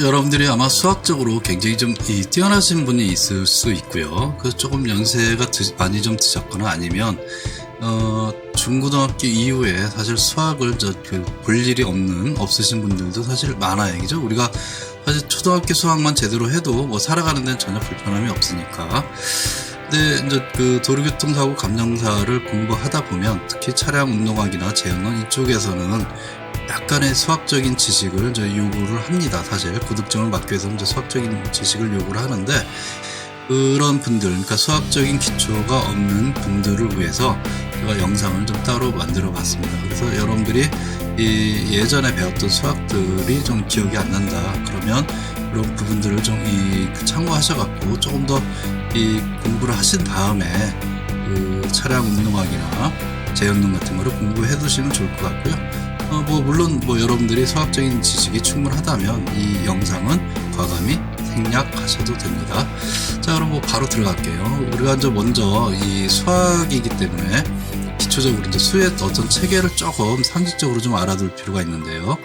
여러분들이 아마 수학적으로 굉장히 좀 뛰어나신 분이 있을 수 있고요. 그래서 조금 연세가 많이 좀 드셨거나 아니면 중고등학교 이후에 사실 수학을 볼 일이 없으신 분들도 사실 많아요. 그죠? 우리가 사실 초등학교 수학만 제대로 해도 뭐 살아가는 데는 전혀 불편함이 없으니까. 근데 이제 그 도로교통사고 감정사를 공부하다 보면 특히 차량 운동학이나 제어론 이쪽에서는 약간의 수학적인 지식을 요구를 합니다. 사실 고득점을 받기 위해서 이제 수학적인 지식을 요구를 하는데, 그런 분들, 그러니까 수학적인 기초가 없는 분들을 위해서 제가 영상을 좀 따로 만들어 봤습니다. 그래서 여러분들이 예전에 배웠던 수학들이 좀 기억이 안 난다 그러면 그런 부분들을 좀 참고하셔갖고 조금 더 공부를 하신 다음에 그 차량 운동학이나 제연론 같은 거를 공부해 두시면 좋을 것 같고요. 물론 여러분들이 수학적인 지식이 충분하다면 이 영상은 과감히 생략하셔도 됩니다. 자, 그럼 바로 들어갈게요. 우리가 이제 먼저 이 수학이기 때문에 기초적으로 이제 수의 어떤 체계를 조금 상식적으로 좀 알아둘 필요가 있는데요.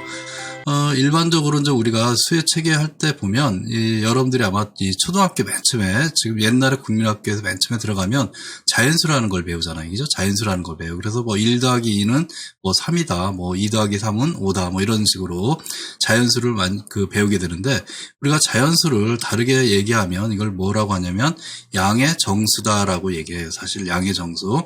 일반적으로 이제 우리가 수의 체계 할 때 보면, 여러분들이 아마 초등학교 맨 처음에, 지금 옛날에 국민학교에서 맨 처음에 들어가면 자연수라는 걸 배우잖아요. 그죠? 자연수라는 걸 배우고. 그래서 1 더하기 2는 3이다, 2 더하기 3은 5다, 이런 식으로 자연수를 배우게 되는데, 우리가 자연수를 다르게 얘기하면 이걸 뭐라고 하냐면, 양의 정수다라고 얘기해요. 사실 양의 정수.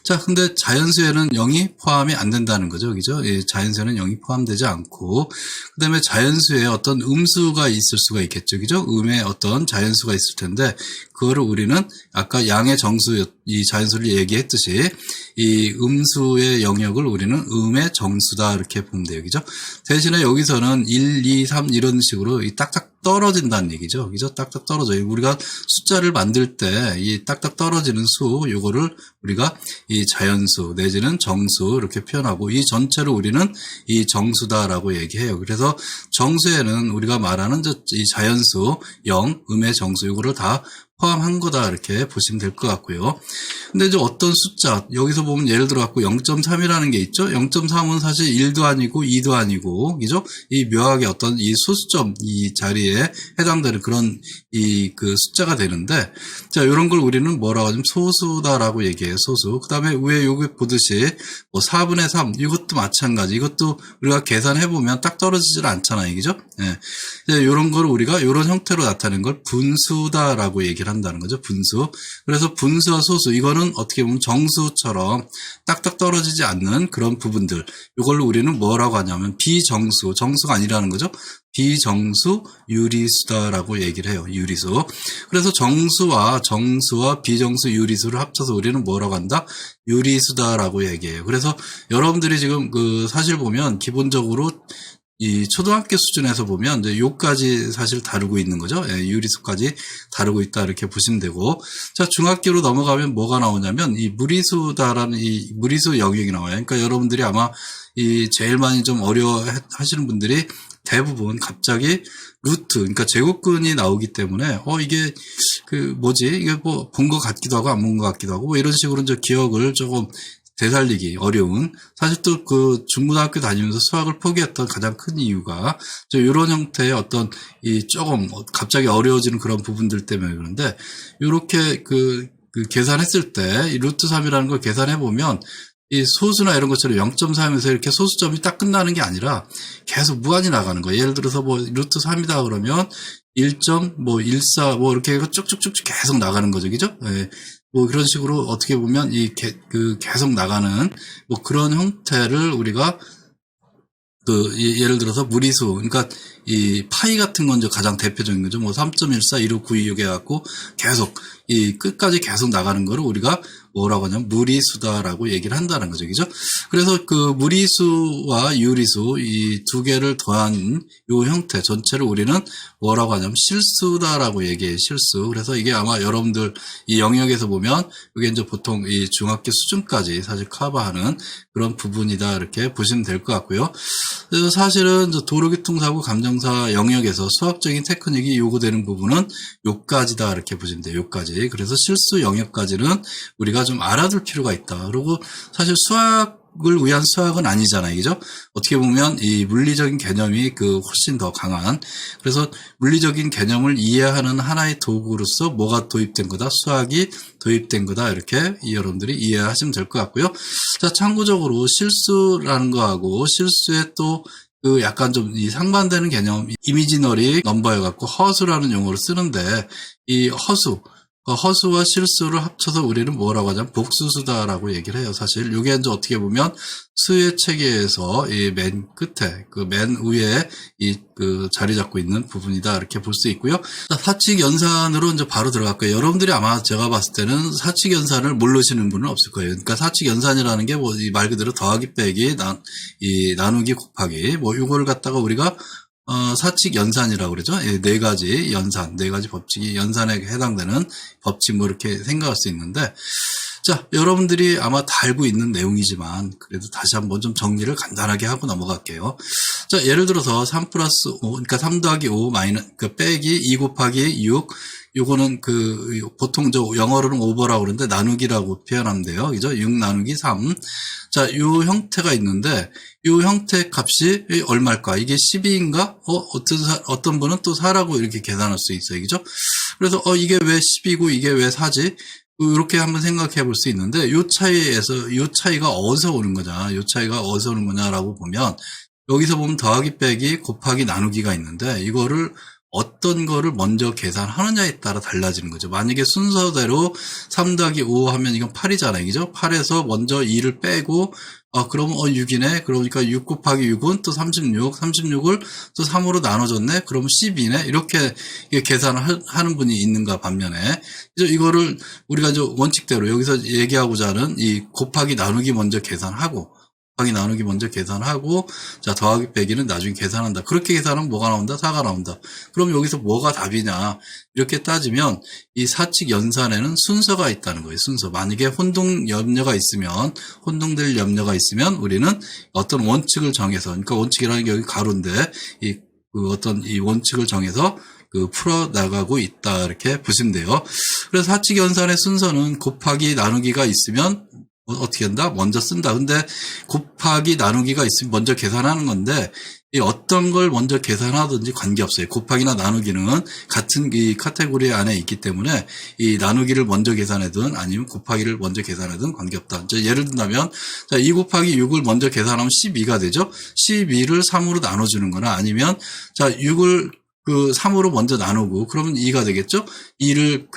자, 근데 자연수에는 0이 포함이 안 된다는 거죠. 그죠? 자연수에는 0이 포함되지 않고, 그 다음에 자연수에 어떤 음수가 있을 수가 있겠죠. 그죠? 음의 어떤 자연수가 있을 텐데, 그거를 우리는 아까 양의 정수, 이 자연수를 얘기했듯이, 이 음수의 영역을 우리는 음의 정수다, 이렇게 보면 돼요. 그죠? 대신에 여기서는 1, 2, 3 이런 식으로 딱딱 떨어진다는 얘기죠. 그죠? 딱딱 떨어져요. 우리가 숫자를 만들 때 이 딱딱 떨어지는 수, 요거를 우리가 이 자연수 내지는 정수 이렇게 표현하고, 이 전체를 우리는 이 정수다라고 얘기해요. 그래서 정수에는 우리가 말하는 이 자연수 0, 음의 정수 요거를 다 포함한 거다 이렇게 보시면 될 것 같고요. 근데 이제 어떤 숫자, 여기서 보면 예를 들어 갖고 0.3이라는 게 있죠. 0.3은 사실 1도 아니고 2도 아니고, 그죠? 이 묘하게 어떤 이 소수점 이 자리에 해당되는 그런 그 숫자가 되는데, 자, 요런 걸 우리는 뭐라고 하냐면 소수다라고 얘기해요. 소수. 그 다음에 위에 여기 보듯이 4분의 3 이것도 마찬가지. 이것도 우리가 계산해 보면 딱 떨어지질 않잖아요. 그죠? 예. 요런 걸 우리가 요런 형태로 나타내는 걸 분수다라고 얘기를 한다는 거죠. 분수. 그래서 분수와 소수, 이거는 어떻게 보면 정수처럼 딱딱 떨어지지 않는 그런 부분들, 이걸로 우리는 뭐라고 하냐면 비정수, 정수가 아니라는 거죠. 비정수 유리수다라고 얘기를 해요. 유리수. 그래서 정수와 비정수 유리수를 합쳐서 우리는 뭐라고 한다? 유리수다라고 얘기해요. 그래서 여러분들이 지금 사실 보면 기본적으로 이 초등학교 수준에서 보면 이제 요까지 사실 다루고 있는 거죠. 유리수까지 다루고 있다 이렇게 보시면 되고, 자, 중학교로 넘어가면 뭐가 나오냐면 이 무리수다라는 이 무리수 영역이 나와요. 그러니까 여러분들이 아마 제일 많이 좀 어려워 하시는 분들이 대부분 갑자기 루트, 그러니까 제곱근이 나오기 때문에 이게 이게 본 것 같기도 하고 안 본 것 같기도 하고 이런 식으로 이제 기억을 조금 되살리기 어려운, 사실 또 중고등학교 다니면서 수학을 포기했던 가장 큰 이유가 이런 형태의 어떤 조금 갑자기 어려워지는 그런 부분들 때문에 그런데, 요렇게 계산했을 때 이 루트 3이라는 걸 계산해 보면 이 소수나 이런 것처럼 0.3에서 이렇게 소수점이 딱 끝나는 게 아니라 계속 무한히 나가는 거예요. 예를 들어서 루트 3이다 그러면 1.14 이렇게 쭉쭉쭉 계속 나가는 거죠. 그죠? 예. 그런 식으로 어떻게 보면 계속 나가는 그런 형태를 우리가 예를 들어서 무리수, 그러니까 이 파이 같은 건 가장 대표적인 거죠. 3.14, 15926 해갖고 계속 끝까지 계속 나가는 거를 우리가 뭐라고 하냐면 무리수다라고 얘기를 한다는 거죠. 그죠? 그래서 무리수와 유리수 이 두 개를 더한 요 형태 전체를 우리는 뭐라고 하냐면 실수다라고 얘기해요. 실수. 그래서 이게 아마 여러분들 이 영역에서 보면 이게 이제 보통 이 중학교 수준까지 사실 커버하는 그런 부분이다 이렇게 보시면 될 것 같고요. 그래서 사실은 도로교통사고 감정사 영역에서 수학적인 테크닉이 요구되는 부분은 요까지다 이렇게 보시면 돼요. 요까지. 그래서 실수 영역까지는 우리가 좀 알아둘 필요가 있다. 그리고 사실 수학 기록을 위한 수학은 아니잖아요. 그죠? 어떻게 보면 이 물리적인 개념이 훨씬 더 강한, 그래서 물리적인 개념을 이해하는 하나의 도구로서 뭐가 도입된 거다? 수학이 도입된 거다. 이렇게 여러분들이 이해하시면 될 것 같고요. 자, 참고적으로 실수라는 거하고 실수에 또 약간 좀 이 상반되는 개념, 이미지너리 넘버여갖고 허수라는 용어를 쓰는데, 이 허수와 실수를 합쳐서 우리는 뭐라고 하냐면 복수수다라고 얘기를 해요. 사실 이게 이제 어떻게 보면 수의 체계에서 이 맨 끝에 맨 위에 자리 잡고 있는 부분이다, 이렇게 볼 수 있고요. 사칙 연산으로 이제 바로 들어갈게요. 여러분들이 아마 제가 봤을 때는 사칙 연산을 모르시는 분은 없을 거예요. 그러니까 사칙 연산이라는 게 뭐 말 그대로 더하기 빼기 나누기 곱하기 요거를 갖다가 우리가 사칙 연산이라고 그러죠. 네 가지 연산, 네 가지 법칙이 연산에 해당되는 법칙 이렇게 생각할 수 있는데, 자, 여러분들이 아마 다 알고 있는 내용이지만 그래도 다시 한번 좀 정리를 간단하게 하고 넘어갈게요. 자, 예를 들어서 3 플러스 5, 그러니까 3 더하기 5 빼기 2 곱하기 6, 요거는 보통 영어로는 오버라고 그러는데 나누기라고 표현하면 돼요. 그죠? 6 나누기 3. 자, 요 형태가 있는데, 요 형태 값이 얼마일까? 이게 12인가? 어떤 분은 또 4라고 이렇게 계산할 수 있어요. 그죠? 그래서, 이게 왜 10이고 이게 왜 4지? 이렇게 한번 생각해 볼 수 있는데, 요 차이가 어디서 오는 거냐? 요 차이가 어디서 오는 거냐라고 보면, 여기서 보면 더하기 빼기 곱하기 나누기가 있는데, 이거를 어떤 거를 먼저 계산하느냐에 따라 달라지는 거죠. 만약에 순서대로 3 더하기 5 하면 이건 8이잖아요. 그죠? 8에서 먼저 2를 빼고, 그러면 6이네. 그러니까 6 곱하기 6은 또 36, 36을 또 3으로 나눠줬네. 그러면 12네. 이렇게 계산을 하는 분이 있는가 반면에, 이거를 우리가 원칙대로 여기서 얘기하고자 하는 이 곱하기 나누기 먼저 계산하고, 자, 더하기 빼기는 나중에 계산한다. 그렇게 계산하면 뭐가 나온다? 4가 나온다. 그럼 여기서 뭐가 답이냐? 이렇게 따지면 이 사칙 연산에는 순서가 있다는 거예요. 순서. 만약에 혼동될 염려가 있으면 우리는 어떤 원칙을 정해서, 그러니까 원칙이라는 게 여기 가로인데, 이 원칙을 정해서 풀어 나가고 있다, 이렇게 보시면 돼요. 그래서 사칙 연산의 순서는 곱하기 나누기가 있으면 어떻게 한다? 먼저 쓴다. 근데 곱하기 나누기가 있으면 먼저 계산하는 건데, 어떤 걸 먼저 계산하든지 관계없어요. 곱하기나 나누기는 같은 이 카테고리 안에 있기 때문에 이 나누기를 먼저 계산하든 아니면 곱하기를 먼저 계산하든 관계없다. 예를 든다면, 자, 2 곱하기 6을 먼저 계산하면 12가 되죠? 12를 3으로 나눠주는 거나 아니면, 자, 6을 3으로 먼저 나누고, 그러면 2가 되겠죠? 2를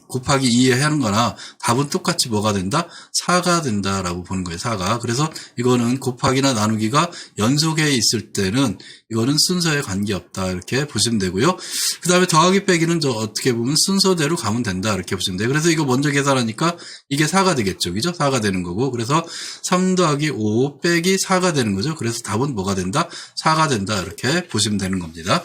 곱하기 2에 하는 거나 답은 똑같이 뭐가 된다? 4가 된다라고 보는 거예요. 4가. 그래서 이거는 곱하기나 나누기가 연속해 있을 때는 이거는 순서에 관계없다, 이렇게 보시면 되고요. 그 다음에 더하기 빼기는 어떻게 보면 순서대로 가면 된다, 이렇게 보시면 돼요. 그래서 이거 먼저 계산하니까 이게 4가 되겠죠. 그죠? 4가 되는 거고. 그래서 3 더하기 5 빼기 4가 되는 거죠. 그래서 답은 뭐가 된다? 4가 된다, 이렇게 보시면 되는 겁니다.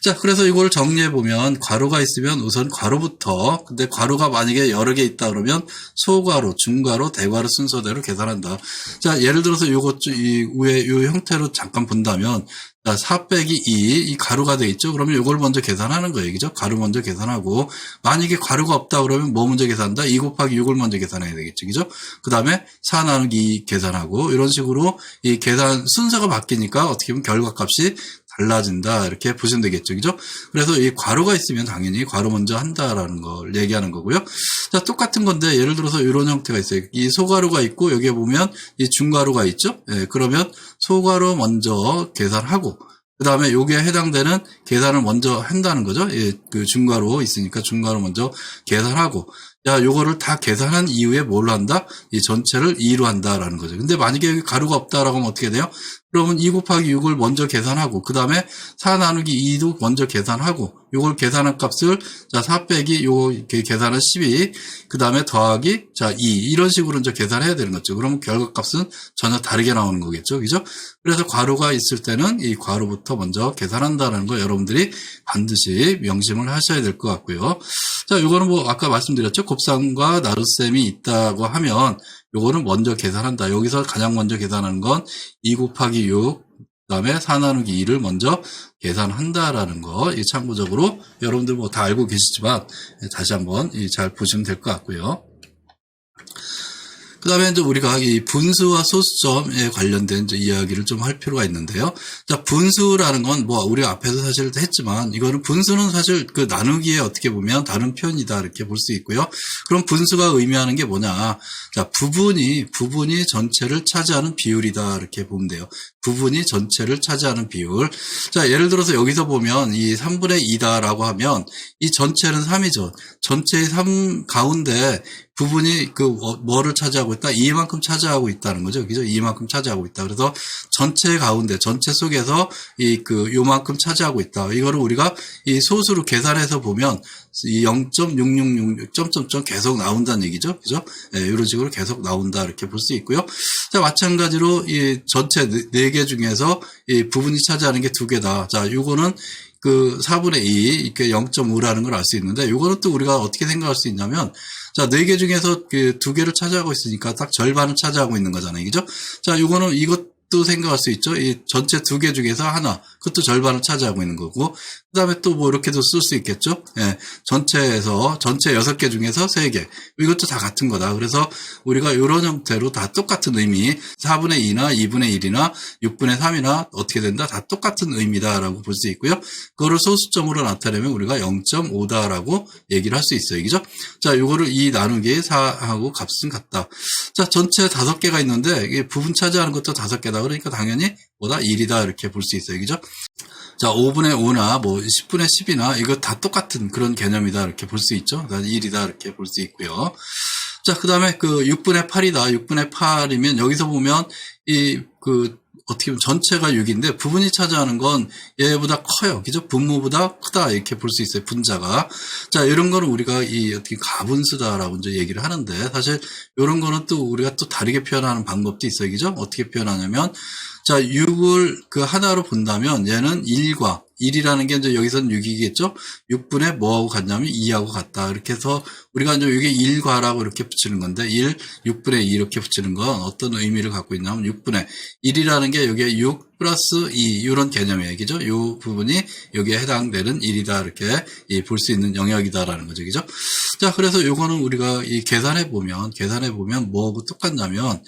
자, 그래서 이걸 정리해보면, 괄호가 있으면 우선 괄호부터, 근데 괄호가 만약에 여러 개 있다 그러면 소괄호, 중괄호, 대괄호 순서대로 계산한다. 자, 예를 들어서 이 위에 요 형태로 잠깐 본다면, 자, 4 빼기 2, 이 가루가 돼 있죠? 그러면 이걸 먼저 계산하는 거예요. 그죠? 가루 먼저 계산하고, 만약에 가루가 없다 그러면 뭐 먼저 계산한다? 2 곱하기 6을 먼저 계산해야 되겠죠. 그죠? 그 다음에 4 나누기 2 계산하고, 이런 식으로 이 계산 순서가 바뀌니까 어떻게 보면 결과값이 달라진다, 이렇게 보시면 되겠죠. 그죠? 그래서 이 괄호가 있으면 당연히 괄호 먼저 한다라는 걸 얘기하는 거고요. 자, 똑같은 건데, 예를 들어서 이런 형태가 있어요. 이 소괄호가 있고, 여기에 보면 이 중괄호가 있죠? 예, 그러면 소괄호 먼저 계산하고, 그 다음에 여기에 해당되는 계산을 먼저 한다는 거죠. 예, 중괄호 있으니까 중괄호 먼저 계산하고, 야, 요거를 다 계산한 이후에 뭘로 한다? 이 전체를 2로 한다라는 거죠. 근데 만약에 여기 가루가 없다라고 하면 어떻게 돼요? 그러면 2 곱하기 6을 먼저 계산하고, 그 다음에 4 나누기 2도 먼저 계산하고, 요걸 계산한 값을, 자, 4 빼기, 이렇게 계산은 12, 그 다음에 더하기, 자, 2, 이런 식으로 이제 계산해야 되는 거죠. 그러면 결과값은 전혀 다르게 나오는 거겠죠. 그죠? 그래서 괄호가 있을 때는 이 괄호부터 먼저 계산한다는 거 여러분들이 반드시 명심을 하셔야 될 것 같고요. 자, 요거는 뭐, 아까 말씀드렸죠. 곱셈과 나눗셈이 있다고 하면, 요거는 먼저 계산한다. 여기서 가장 먼저 계산하는 건 2 곱하기 6, 그 다음에 4 나누기 2를 먼저 계산한다라는 거, 이 참고적으로 여러분들 뭐 다 알고 계시지만 다시 한번 잘 보시면 될 것 같고요. 그 다음에 이제 우리가 이 분수와 소수점에 관련된 이제 이야기를 좀 할 필요가 있는데요. 자, 분수라는 건 뭐 우리가 앞에서 사실 했지만 이거는 분수는 사실 그 나누기에 어떻게 보면 다른 표현이다 이렇게 볼 수 있고요. 그럼 분수가 의미하는 게 뭐냐? 자, 부분이 전체를 차지하는 비율이다 이렇게 보면 돼요. 부분이 전체를 차지하는 비율. 자, 예를 들어서 여기서 보면 이 3분의 2다라고 하면 이 전체는 3이죠. 전체의 3 가운데 부분이 그 뭐를 차지하고 있다? 이만큼 차지하고 있다는 거죠. 그죠? 이만큼 차지하고 있다. 그래서 전체 가운데, 전체 속에서 요만큼 차지하고 있다. 이거를 우리가 이 소수로 계산해서 보면 이 0.666 점점점 계속 나온다는 얘기죠. 그죠? 예, 이런 식으로 계속 나온다. 이렇게 볼 수 있고요. 자, 마찬가지로 이 전체 4개 중에서 이 부분이 차지하는 게 2개다. 자, 요거는 그 4분의 2, 이렇게 0.5라는 걸 알 수 있는데, 요거는 또 우리가 어떻게 생각할 수 있냐면, 자, 4개 중에서 그 2개를 차지하고 있으니까 딱 절반을 차지하고 있는 거잖아요. 그죠? 자, 요거는 이것도 생각할 수 있죠. 이 전체 2개 중에서 하나, 그것도 절반을 차지하고 있는 거고, 그 다음에 또 뭐 이렇게도 쓸 수 있겠죠. 예, 전체 6개 중에서 3개. 이것도 다 같은 거다. 그래서 우리가 이런 형태로 다 똑같은 의미, 4분의 2나 2분의 1이나 6분의 3이나 어떻게 된다? 다 똑같은 의미다라고 볼 수 있고요. 그거를 소수점으로 나타내면 우리가 0.5다라고 얘기를 할 수 있어요. 그죠? 자, 요거를 2 나누기 4하고 값은 같다. 자, 전체 5개가 있는데, 이게 부분 차지하는 것도 5개다. 그러니까 당연히 뭐다? 1이다. 이렇게 볼 수 있어요. 그죠? 자, 5분의 5나 뭐 10분의 10이나 이거 다 똑같은 그런 개념이다. 이렇게 볼 수 있죠. 1이다. 이렇게 볼 수 있고요. 자, 그 다음에 그 6분의 8이다. 6분의 8이면 여기서 보면 어떻게 보면 전체가 6인데 부분이 차지하는 건 얘보다 커요. 그죠? 분모보다 크다. 이렇게 볼 수 있어요. 분자가. 자, 이런 거는 우리가 어떻게 가분수다라고 이제 얘기를 하는데 사실 이런 거는 또 우리가 또 다르게 표현하는 방법도 있어요. 그죠? 어떻게 표현하냐면 자, 6을 그 하나로 본다면 얘는 1이라는 게 이제 여기서는 6이겠죠? 6분의 뭐하고 같냐면 2하고 같다. 이렇게 해서 우리가 이제 이게 1과라고 이렇게 붙이는 건데 6분의 2 이렇게 붙이는 건 어떤 의미를 갖고 있냐면 6분의 1이라는 게 여기에 6 플러스 2 이런 개념이에요. 그죠? 이 부분이 여기에 해당되는 1이다. 이렇게 볼 수 있는 영역이다라는 거죠. 그죠? 자, 그래서 요거는 우리가 계산해 보면 뭐하고 똑같냐면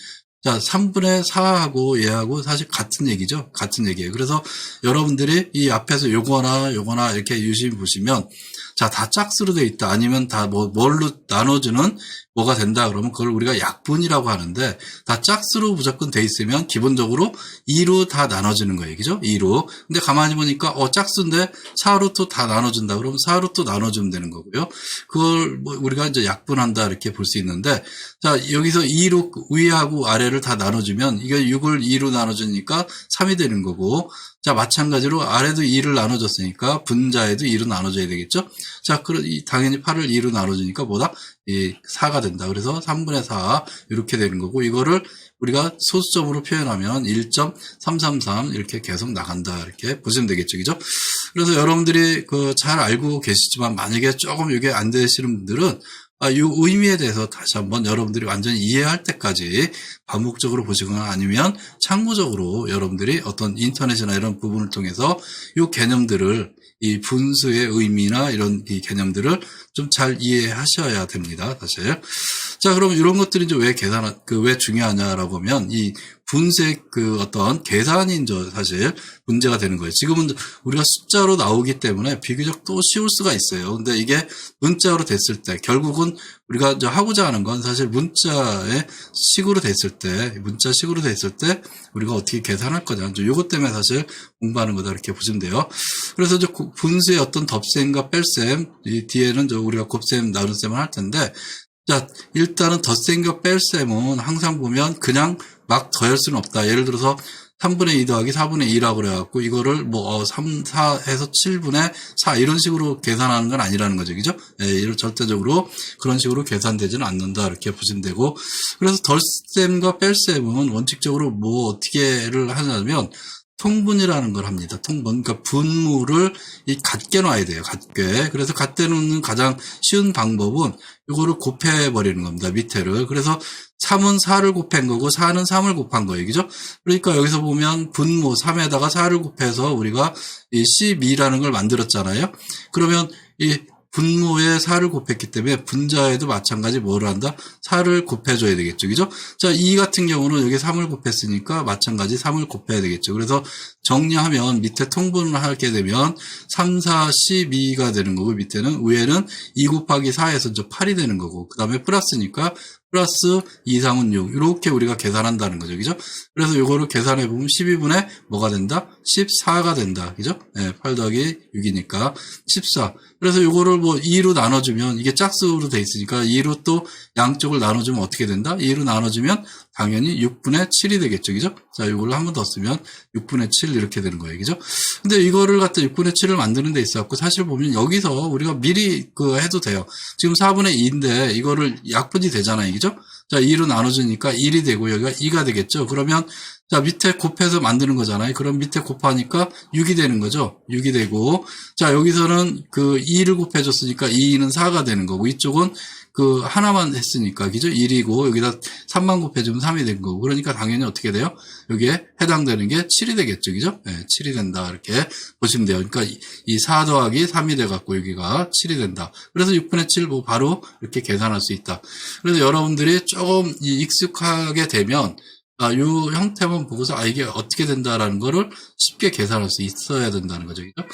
자, 3분의 4하고 얘하고 사실 같은 얘기죠. 같은 얘기예요. 그래서 여러분들이 이 앞에서 요거나 이렇게 유심히 보시면 자, 다 짝수로 돼 있다. 아니면 다 뭘로 나눠주는 뭐가 된다. 그러면 그걸 우리가 약분이라고 하는데 다 짝수로 무조건 돼 있으면 기본적으로 2로 다 나눠지는 거예요. 그죠? 2로. 근데 가만히 보니까 짝수인데 4로 또 다 나눠준다. 그러면 4로 또 나눠주면 되는 거고요. 그걸 우리가 이제 약분한다. 이렇게 볼 수 있는데 자, 여기서 2로 위하고 아래를 다 나눠주면 이게 6을 2로 나눠주니까 3이 되는 거고 자, 마찬가지로 아래도 2를 나눠줬으니까 분자에도 2로 나눠줘야 되겠죠? 자, 당연히 8을 2로 나눠주니까 뭐다? 4가 된다. 그래서 3분의 4 이렇게 되는 거고 이거를 우리가 소수점으로 표현하면 1.333 이렇게 계속 나간다. 이렇게 보시면 되겠죠. 그죠? 그래서 여러분들이 잘 알고 계시지만 만약에 조금 이게 안 되시는 분들은 이 의미에 대해서 다시 한번 여러분들이 완전히 이해할 때까지 반복적으로 보시거나 아니면 참고적으로 여러분들이 어떤 인터넷이나 이런 부분을 통해서 이 개념들을 이 분수의 의미나 이런 이 개념들을 좀 잘 이해하셔야 됩니다. 사실. 자, 그럼 이런 것들이 이제 왜 중요하냐라고 하면 이 분수의 어떤 계산이 이제 사실 문제가 되는 거예요. 지금은 우리가 숫자로 나오기 때문에 비교적 또 쉬울 수가 있어요. 근데 이게 문자로 됐을 때 결국은 우리가 이제 하고자 하는 건 사실 문자 식으로 됐을 때 우리가 어떻게 계산할 거냐. 이것 때문에 사실 공부하는 거다 이렇게 보시면 돼요. 그래서 이제 분수의 어떤 덧셈과 뺄셈, 이 뒤에는 우리가 곱셈, 나눗셈을 할 텐데 자, 일단은 덧셈과 뺄셈은 항상 보면 그냥 막 더할 수는 없다. 예를 들어서 3분의 2 더하기 4분의 2라고 그래갖고 이거를 4 해서 7분의 4 이런 식으로 계산하는 건 아니라는 거죠. 그죠? 예, 절대적으로 그런 식으로 계산되지는 않는다. 이렇게 보시면 되고. 그래서 덧셈과 뺄셈은 원칙적으로 어떻게를 하냐면 통분이라는 걸 합니다. 통분. 그러니까 분모를 같게 놔야 돼요. 같게. 그래서 같게 놓는 가장 쉬운 방법은 이거를 곱해버리는 겁니다. 밑에를. 그래서 3은 4를 곱한 거고 4는 3을 곱한 거예요. 그죠? 그러니까 여기서 보면 분모 3에다가 4를 곱해서 우리가 이 12라는 걸 만들었잖아요. 그러면 이 분모에 4를 곱했기 때문에 분자에도 마찬가지 뭐를 한다? 4를 곱해줘야 되겠죠. 그죠? 자, 2 같은 경우는 여기 3을 곱했으니까 마찬가지 3을 곱해야 되겠죠. 그래서 정리하면 밑에 통분을 하게 되면 3, 4, 12가 되는 거고 밑에는 위에는 2 곱하기 4에서 이제 8이 되는 거고 그 다음에 플러스니까 플러스 2, 3은 6 이렇게 우리가 계산한다는 거죠. 그죠? 그래서 이거를 계산해 보면 12분의 뭐가 된다? 14가 된다. 그죠? 네, 8 더하기 6이니까 14. 그래서 이거를 뭐 2로 나눠주면 이게 짝수로 돼 있으니까 2로 또 양쪽을 나눠주면 어떻게 된다? 2로 나눠주면 당연히 6분의 7이 되겠죠. 그죠? 자, 이거를 한 번 더 쓰면 6분의 7 이렇게 되는 거예요. 그죠? 근데 이거를 갖다 6분의 7을 만드는 데 있어갖고 사실 보면 여기서 우리가 미리 해도 돼요. 지금 4분의 2인데 이거를 약분이 되잖아요. 그죠? 자, 2로 나눠주니까 1이 되고 여기가 2가 되겠죠. 그러면 자, 밑에 곱해서 만드는 거잖아요. 그럼 밑에 곱하니까 6이 되는 거죠. 6이 되고 자, 여기서는 2를 곱해줬으니까 2는 4가 되는 거고 이쪽은 하나만 했으니까, 그죠? 1이고, 여기다 3만 곱해주면 3이 된 거고. 그러니까 당연히 어떻게 돼요? 여기에 해당되는 게 7이 되겠죠, 그죠? 네, 7이 된다. 이렇게 보시면 돼요. 그러니까 이 4 더하기 3이 돼갖고 여기가 7이 된다. 그래서 6분의 7 뭐 바로 이렇게 계산할 수 있다. 그래서 여러분들이 조금 익숙하게 되면, 이 형태만 보고서, 이게 어떻게 된다라는 거를 쉽게 계산할 수 있어야 된다는 거죠, 그죠?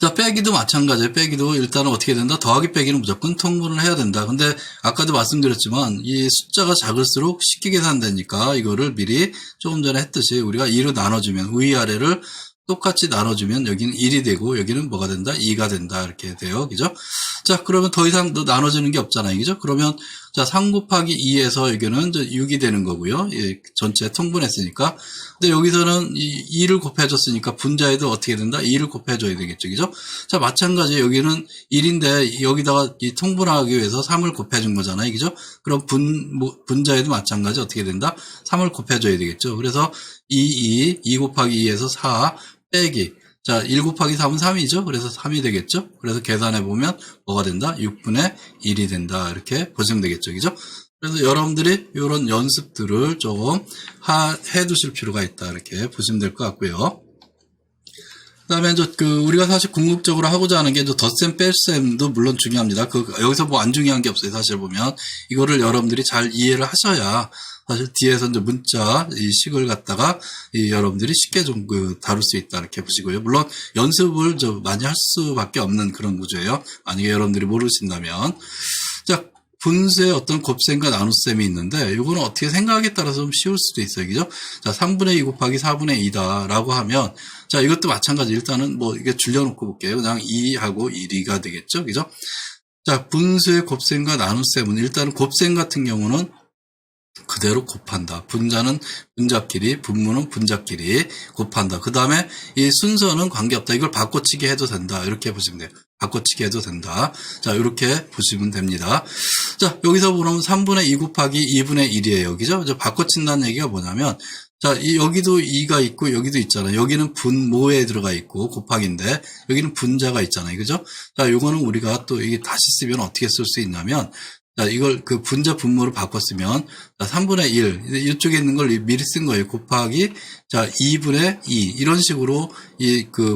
자, 빼기도 마찬가지예요. 빼기도 일단은 어떻게 된다? 더하기 빼기는 무조건 통분을 해야 된다. 근데 아까도 말씀드렸지만 이 숫자가 작을수록 쉽게 계산되니까 이거를 미리 조금 전에 했듯이 우리가 2로 나눠주면 위아래를 똑같이 나눠주면 여기는 1이 되고 여기는 뭐가 된다? 2가 된다. 이렇게 돼요. 그죠? 자, 그러면 더 이상 나눠지는 게 없잖아요. 그죠? 그러면 자, 3 곱하기 2에서 여기는 6이 되는 거고요. 예, 전체 통분했으니까. 근데 여기서는 2를 곱해줬으니까 분자에도 어떻게 된다? 2를 곱해줘야 되겠죠. 그죠? 자, 마찬가지 여기는 1인데 여기다가 이 통분하기 위해서 3을 곱해준 거잖아요. 그죠? 그럼 분자에도 마찬가지 어떻게 된다? 3을 곱해줘야 되겠죠. 그래서 2 곱하기 2에서 4 빼기. 자, 1 곱하기 3은 3이죠. 그래서 3이 되겠죠. 그래서 계산해보면 뭐가 된다? 6분의 1이 된다. 이렇게 보시면 되겠죠. 그죠? 그래서 여러분들이 이런 연습들을 조금 해 두실 필요가 있다. 이렇게 보시면 될 것 같고요. 그 다음에 우리가 사실 궁극적으로 하고자 하는 게 덧셈, 뺄셈도 물론 중요합니다. 여기서 뭐 안 중요한 게 없어요. 사실 보면. 이거를 여러분들이 잘 이해를 하셔야 사실 뒤에서 이제 문자, 이 식을 갖다가 여러분들이 쉽게 좀 다룰 수 있다. 이렇게 보시고요. 물론 연습을 좀 많이 할 수밖에 없는 그런 구조예요. 만약에 여러분들이 모르신다면. 자, 분수의 어떤 곱셈과 나눗셈이 있는데 이거는 어떻게 생각에 따라서 좀 쉬울 수도 있어요. 그죠? 자, 3분의 2 곱하기 4분의 2다 라고 하면 자, 이것도 마찬가지. 일단은 뭐 이게 줄여놓고 볼게요. 그냥 2하고 1이 되겠죠. 그죠? 자, 분수의 곱셈과 나눗셈은 일단은 곱셈 같은 경우는 그대로 곱한다. 분자는 분자끼리, 분모는 분자끼리 곱한다. 그 다음에 이 순서는 관계없다. 이걸 바꿔치기 해도 된다. 이렇게 보시면 돼요. 바꿔치기 해도 된다. 자, 이렇게 보시면 됩니다. 자, 여기서 보면 3분의 2 곱하기 2분의 1이에요. 그죠? 바꿔친다는 얘기가 뭐냐면, 자, 여기도 2가 있고, 여기도 있잖아요. 여기는 분모에 들어가 있고, 곱하기인데, 여기는 분자가 있잖아요. 그죠? 자, 요거는 우리가 또 이게 다시 쓰면 어떻게 쓸 수 있냐면, 자, 이걸 분자 분모를 바꿨으면, 자, 3분의 1, 이쪽에 있는 걸 미리 쓴 거예요. 곱하기, 자, 2분의 2. 이런 식으로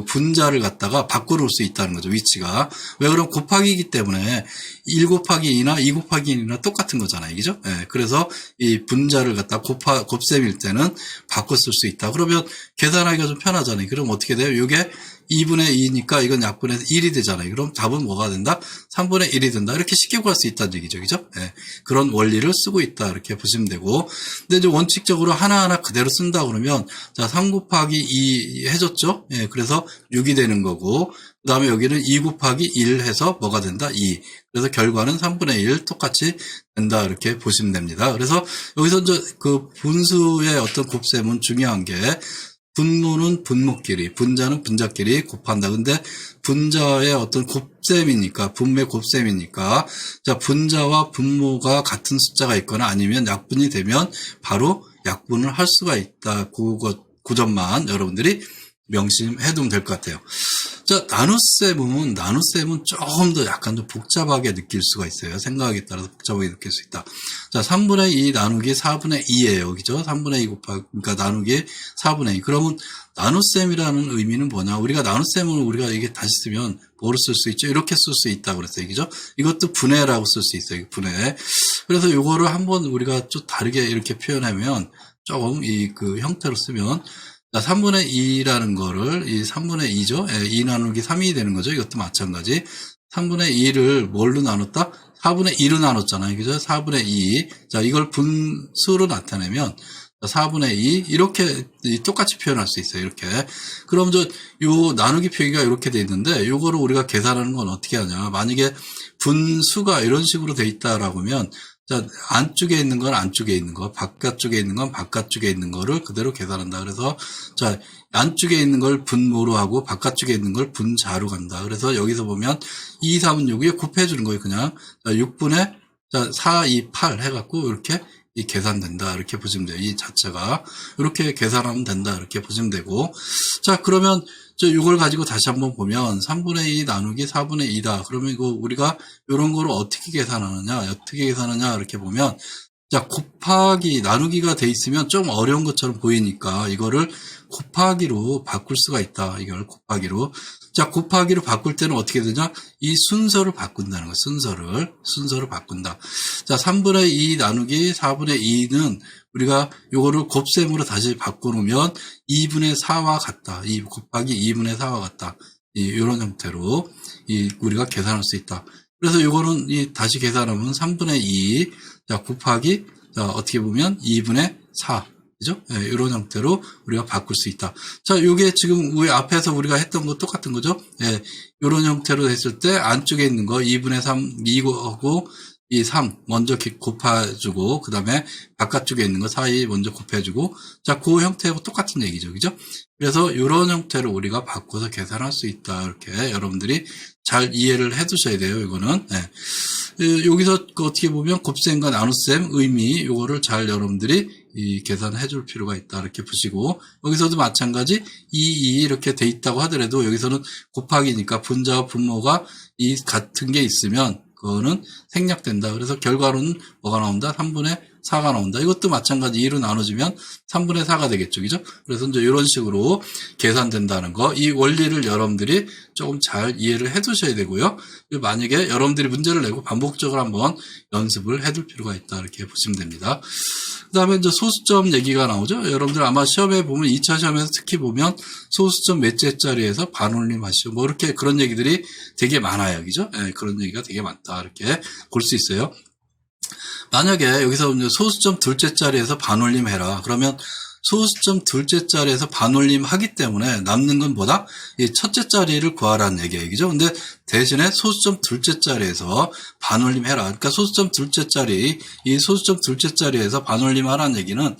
분자를 갖다가 바꿔놓을 수 있다는 거죠, 위치가. 왜 그럼 곱하기이기 때문에 1 곱하기 2나 2 곱하기 1이나 똑같은 거잖아요. 그죠? 예, 그래서 이 분자를 갖다 곱셈일 때는 바꿔 쓸 수 있다. 그러면 계산하기가 좀 편하잖아요. 그럼 어떻게 돼요? 이게 2분의 2니까 이건 약분해서 1이 되잖아요. 그럼 답은 뭐가 된다? 3분의 1이 된다. 이렇게 쉽게 구할 수 있다는 얘기죠. 그죠? 예, 그런 원리를 쓰고 있다. 이렇게 보시면 되고. 근데 이제 원칙적으로 하나하나 그대로 쓴다 그러면, 자, 3 곱하기 2 해줬죠? 예, 그래서 6이 되는 거고, 그 다음에 여기는 2 곱하기 1 해서 뭐가 된다? 2. 그래서 결과는 3분의 1 똑같이 된다. 이렇게 보시면 됩니다. 그래서 여기서 이제 분수의 어떤 곱셈은 중요한 게, 분모는 분모끼리, 분자는 분자끼리 곱한다. 근데 분자의 어떤 곱셈이니까, 분모의 곱셈이니까, 자, 분자와 분모가 같은 숫자가 있거나 아니면 약분이 되면 바로 약분을 할 수가 있다. 그 점만 여러분들이 명심해 두면 될 것 같아요. 자, 나눗셈은 조금 더 약간 좀 복잡하게 느낄 수가 있어요. 생각에 따라서 복잡하게 느낄 수 있다. 자, 3분의 2 나누기 4분의 2예요. 그죠? 3분의 2 그러니까 나누기 4분의 2. 그러면 나눗셈이라는 의미는 뭐냐? 우리가 나눗셈을 우리가 이게 다시 쓰면 뭐로 쓸 수 있죠? 이렇게 쓸 수 있다고 그랬어요. 그죠? 이것도 분해라고 쓸 수 있어요. 분해. 그래서 요거를 한번 우리가 좀 다르게 이렇게 표현하면 조금 그 형태로 쓰면 자, 3분의 2라는 거를, 이 3분의 2죠? 2 나누기 3이 되는 거죠? 이것도 마찬가지. 3분의 2를 뭘로 나눴다? 4분의 2로 나눴잖아요. 그죠? 4분의 2. 자, 이걸 분수로 나타내면, 4분의 2, 이렇게 똑같이 표현할 수 있어요. 이렇게. 그럼 요 나누기 표기가 이렇게 돼 있는데, 요거를 우리가 계산하는 건 어떻게 하냐. 만약에 분수가 이런 식으로 돼 있다라고 하면, 자, 안쪽에 있는 건 안쪽에 있는 거, 바깥쪽에 있는 건 바깥쪽에 있는 거를 그대로 계산한다. 그래서, 자, 안쪽에 있는 걸 분모로 하고, 바깥쪽에 있는 걸 분자로 간다. 그래서 여기서 보면, 2, 3은 여기에 곱해주는 거예요, 그냥. 자, 6분의, 자, 4, 2, 8 해갖고, 이렇게, 이 계산된다. 이렇게 보시면 돼요. 이 자체가. 이렇게 계산하면 된다. 이렇게 보시면 되고. 자, 그러면, 이걸 가지고 다시 한번 보면 3분의 2 나누기 4분의 2다. 그러면 이거 우리가 이런 거를 어떻게 계산하느냐 이렇게 보면 자, 곱하기 나누기가 돼 있으면 좀 어려운 것처럼 보이니까 이거를 곱하기로 바꿀 수가 있다. 이걸 곱하기로. 자, 곱하기로 바꿀 때는 어떻게 되냐? 이 순서를 바꾼다는 거예요. 순서를 바꾼다. 자, 3분의 2 나누기 4분의 2는 우리가 요거를 곱셈으로 다시 바꿔놓으면 2분의 4와 같다. 이 곱하기 2분의 4와 같다. 이런 형태로 우리가 계산할 수 있다. 그래서 요거는 다시 계산하면 3분의 2, 자, 곱하기, 자, 어떻게 보면 2분의 4. 그죠? 예, 이런 형태로 우리가 바꿀 수 있다. 자, 요게 지금 위 앞에서 우리가 했던 거 똑같은 거죠? 예, 이런 형태로 했을 때 안쪽에 있는 거 2분의 3, 이거하고 이 3 먼저 곱해주고, 그 다음에 바깥쪽에 있는 거 4이 먼저 곱해주고, 자, 그 형태하고 똑같은 얘기죠. 그죠? 그래서 이런 형태로 우리가 바꿔서 계산할 수 있다. 이렇게 여러분들이 잘 이해를 해 두셔야 돼요. 이거는. 예. 여기서 어떻게 보면 곱셈과 나눗셈 의미, 요거를 잘 여러분들이 계산해 줄 필요가 있다. 이렇게 보시고, 여기서도 마찬가지 2 이렇게 돼 있다고 하더라도 여기서는 곱하기니까 분자와 분모가 같은 게 있으면 그거는 생략된다. 그래서 결과로는 뭐가 나온다? 3분의 4가 나온다. 이것도 마찬가지 2로 나눠주면 3분의 4가 되겠죠. 그죠? 그래서 이제 이런 식으로 계산된다는 거. 이 원리를 여러분들이 조금 잘 이해를 해 두셔야 되고요. 만약에 여러분들이 문제를 내고 반복적으로 한번 연습을 해 둘 필요가 있다. 이렇게 보시면 됩니다. 그 다음에 이제 소수점 얘기가 나오죠. 여러분들 아마 시험에 보면 2차 시험에서 특히 보면 소수점 몇째 자리에서 반올림 하시오. 뭐 이렇게 그런 얘기들이 되게 많아요. 그죠? 네, 그런 얘기가 되게 많다. 이렇게 볼 수 있어요. 만약에 여기서 소수점 둘째 자리에서 반올림 해라. 그러면 소수점 둘째 자리에서 반올림 하기 때문에 남는 건 뭐다? 이 첫째 자리를 구하라는 얘기죠. 근데 대신에 소수점 둘째 자리에서 반올림 해라. 그러니까 소수점 둘째 자리, 이 소수점 둘째 자리에서 반올림 하라는 얘기는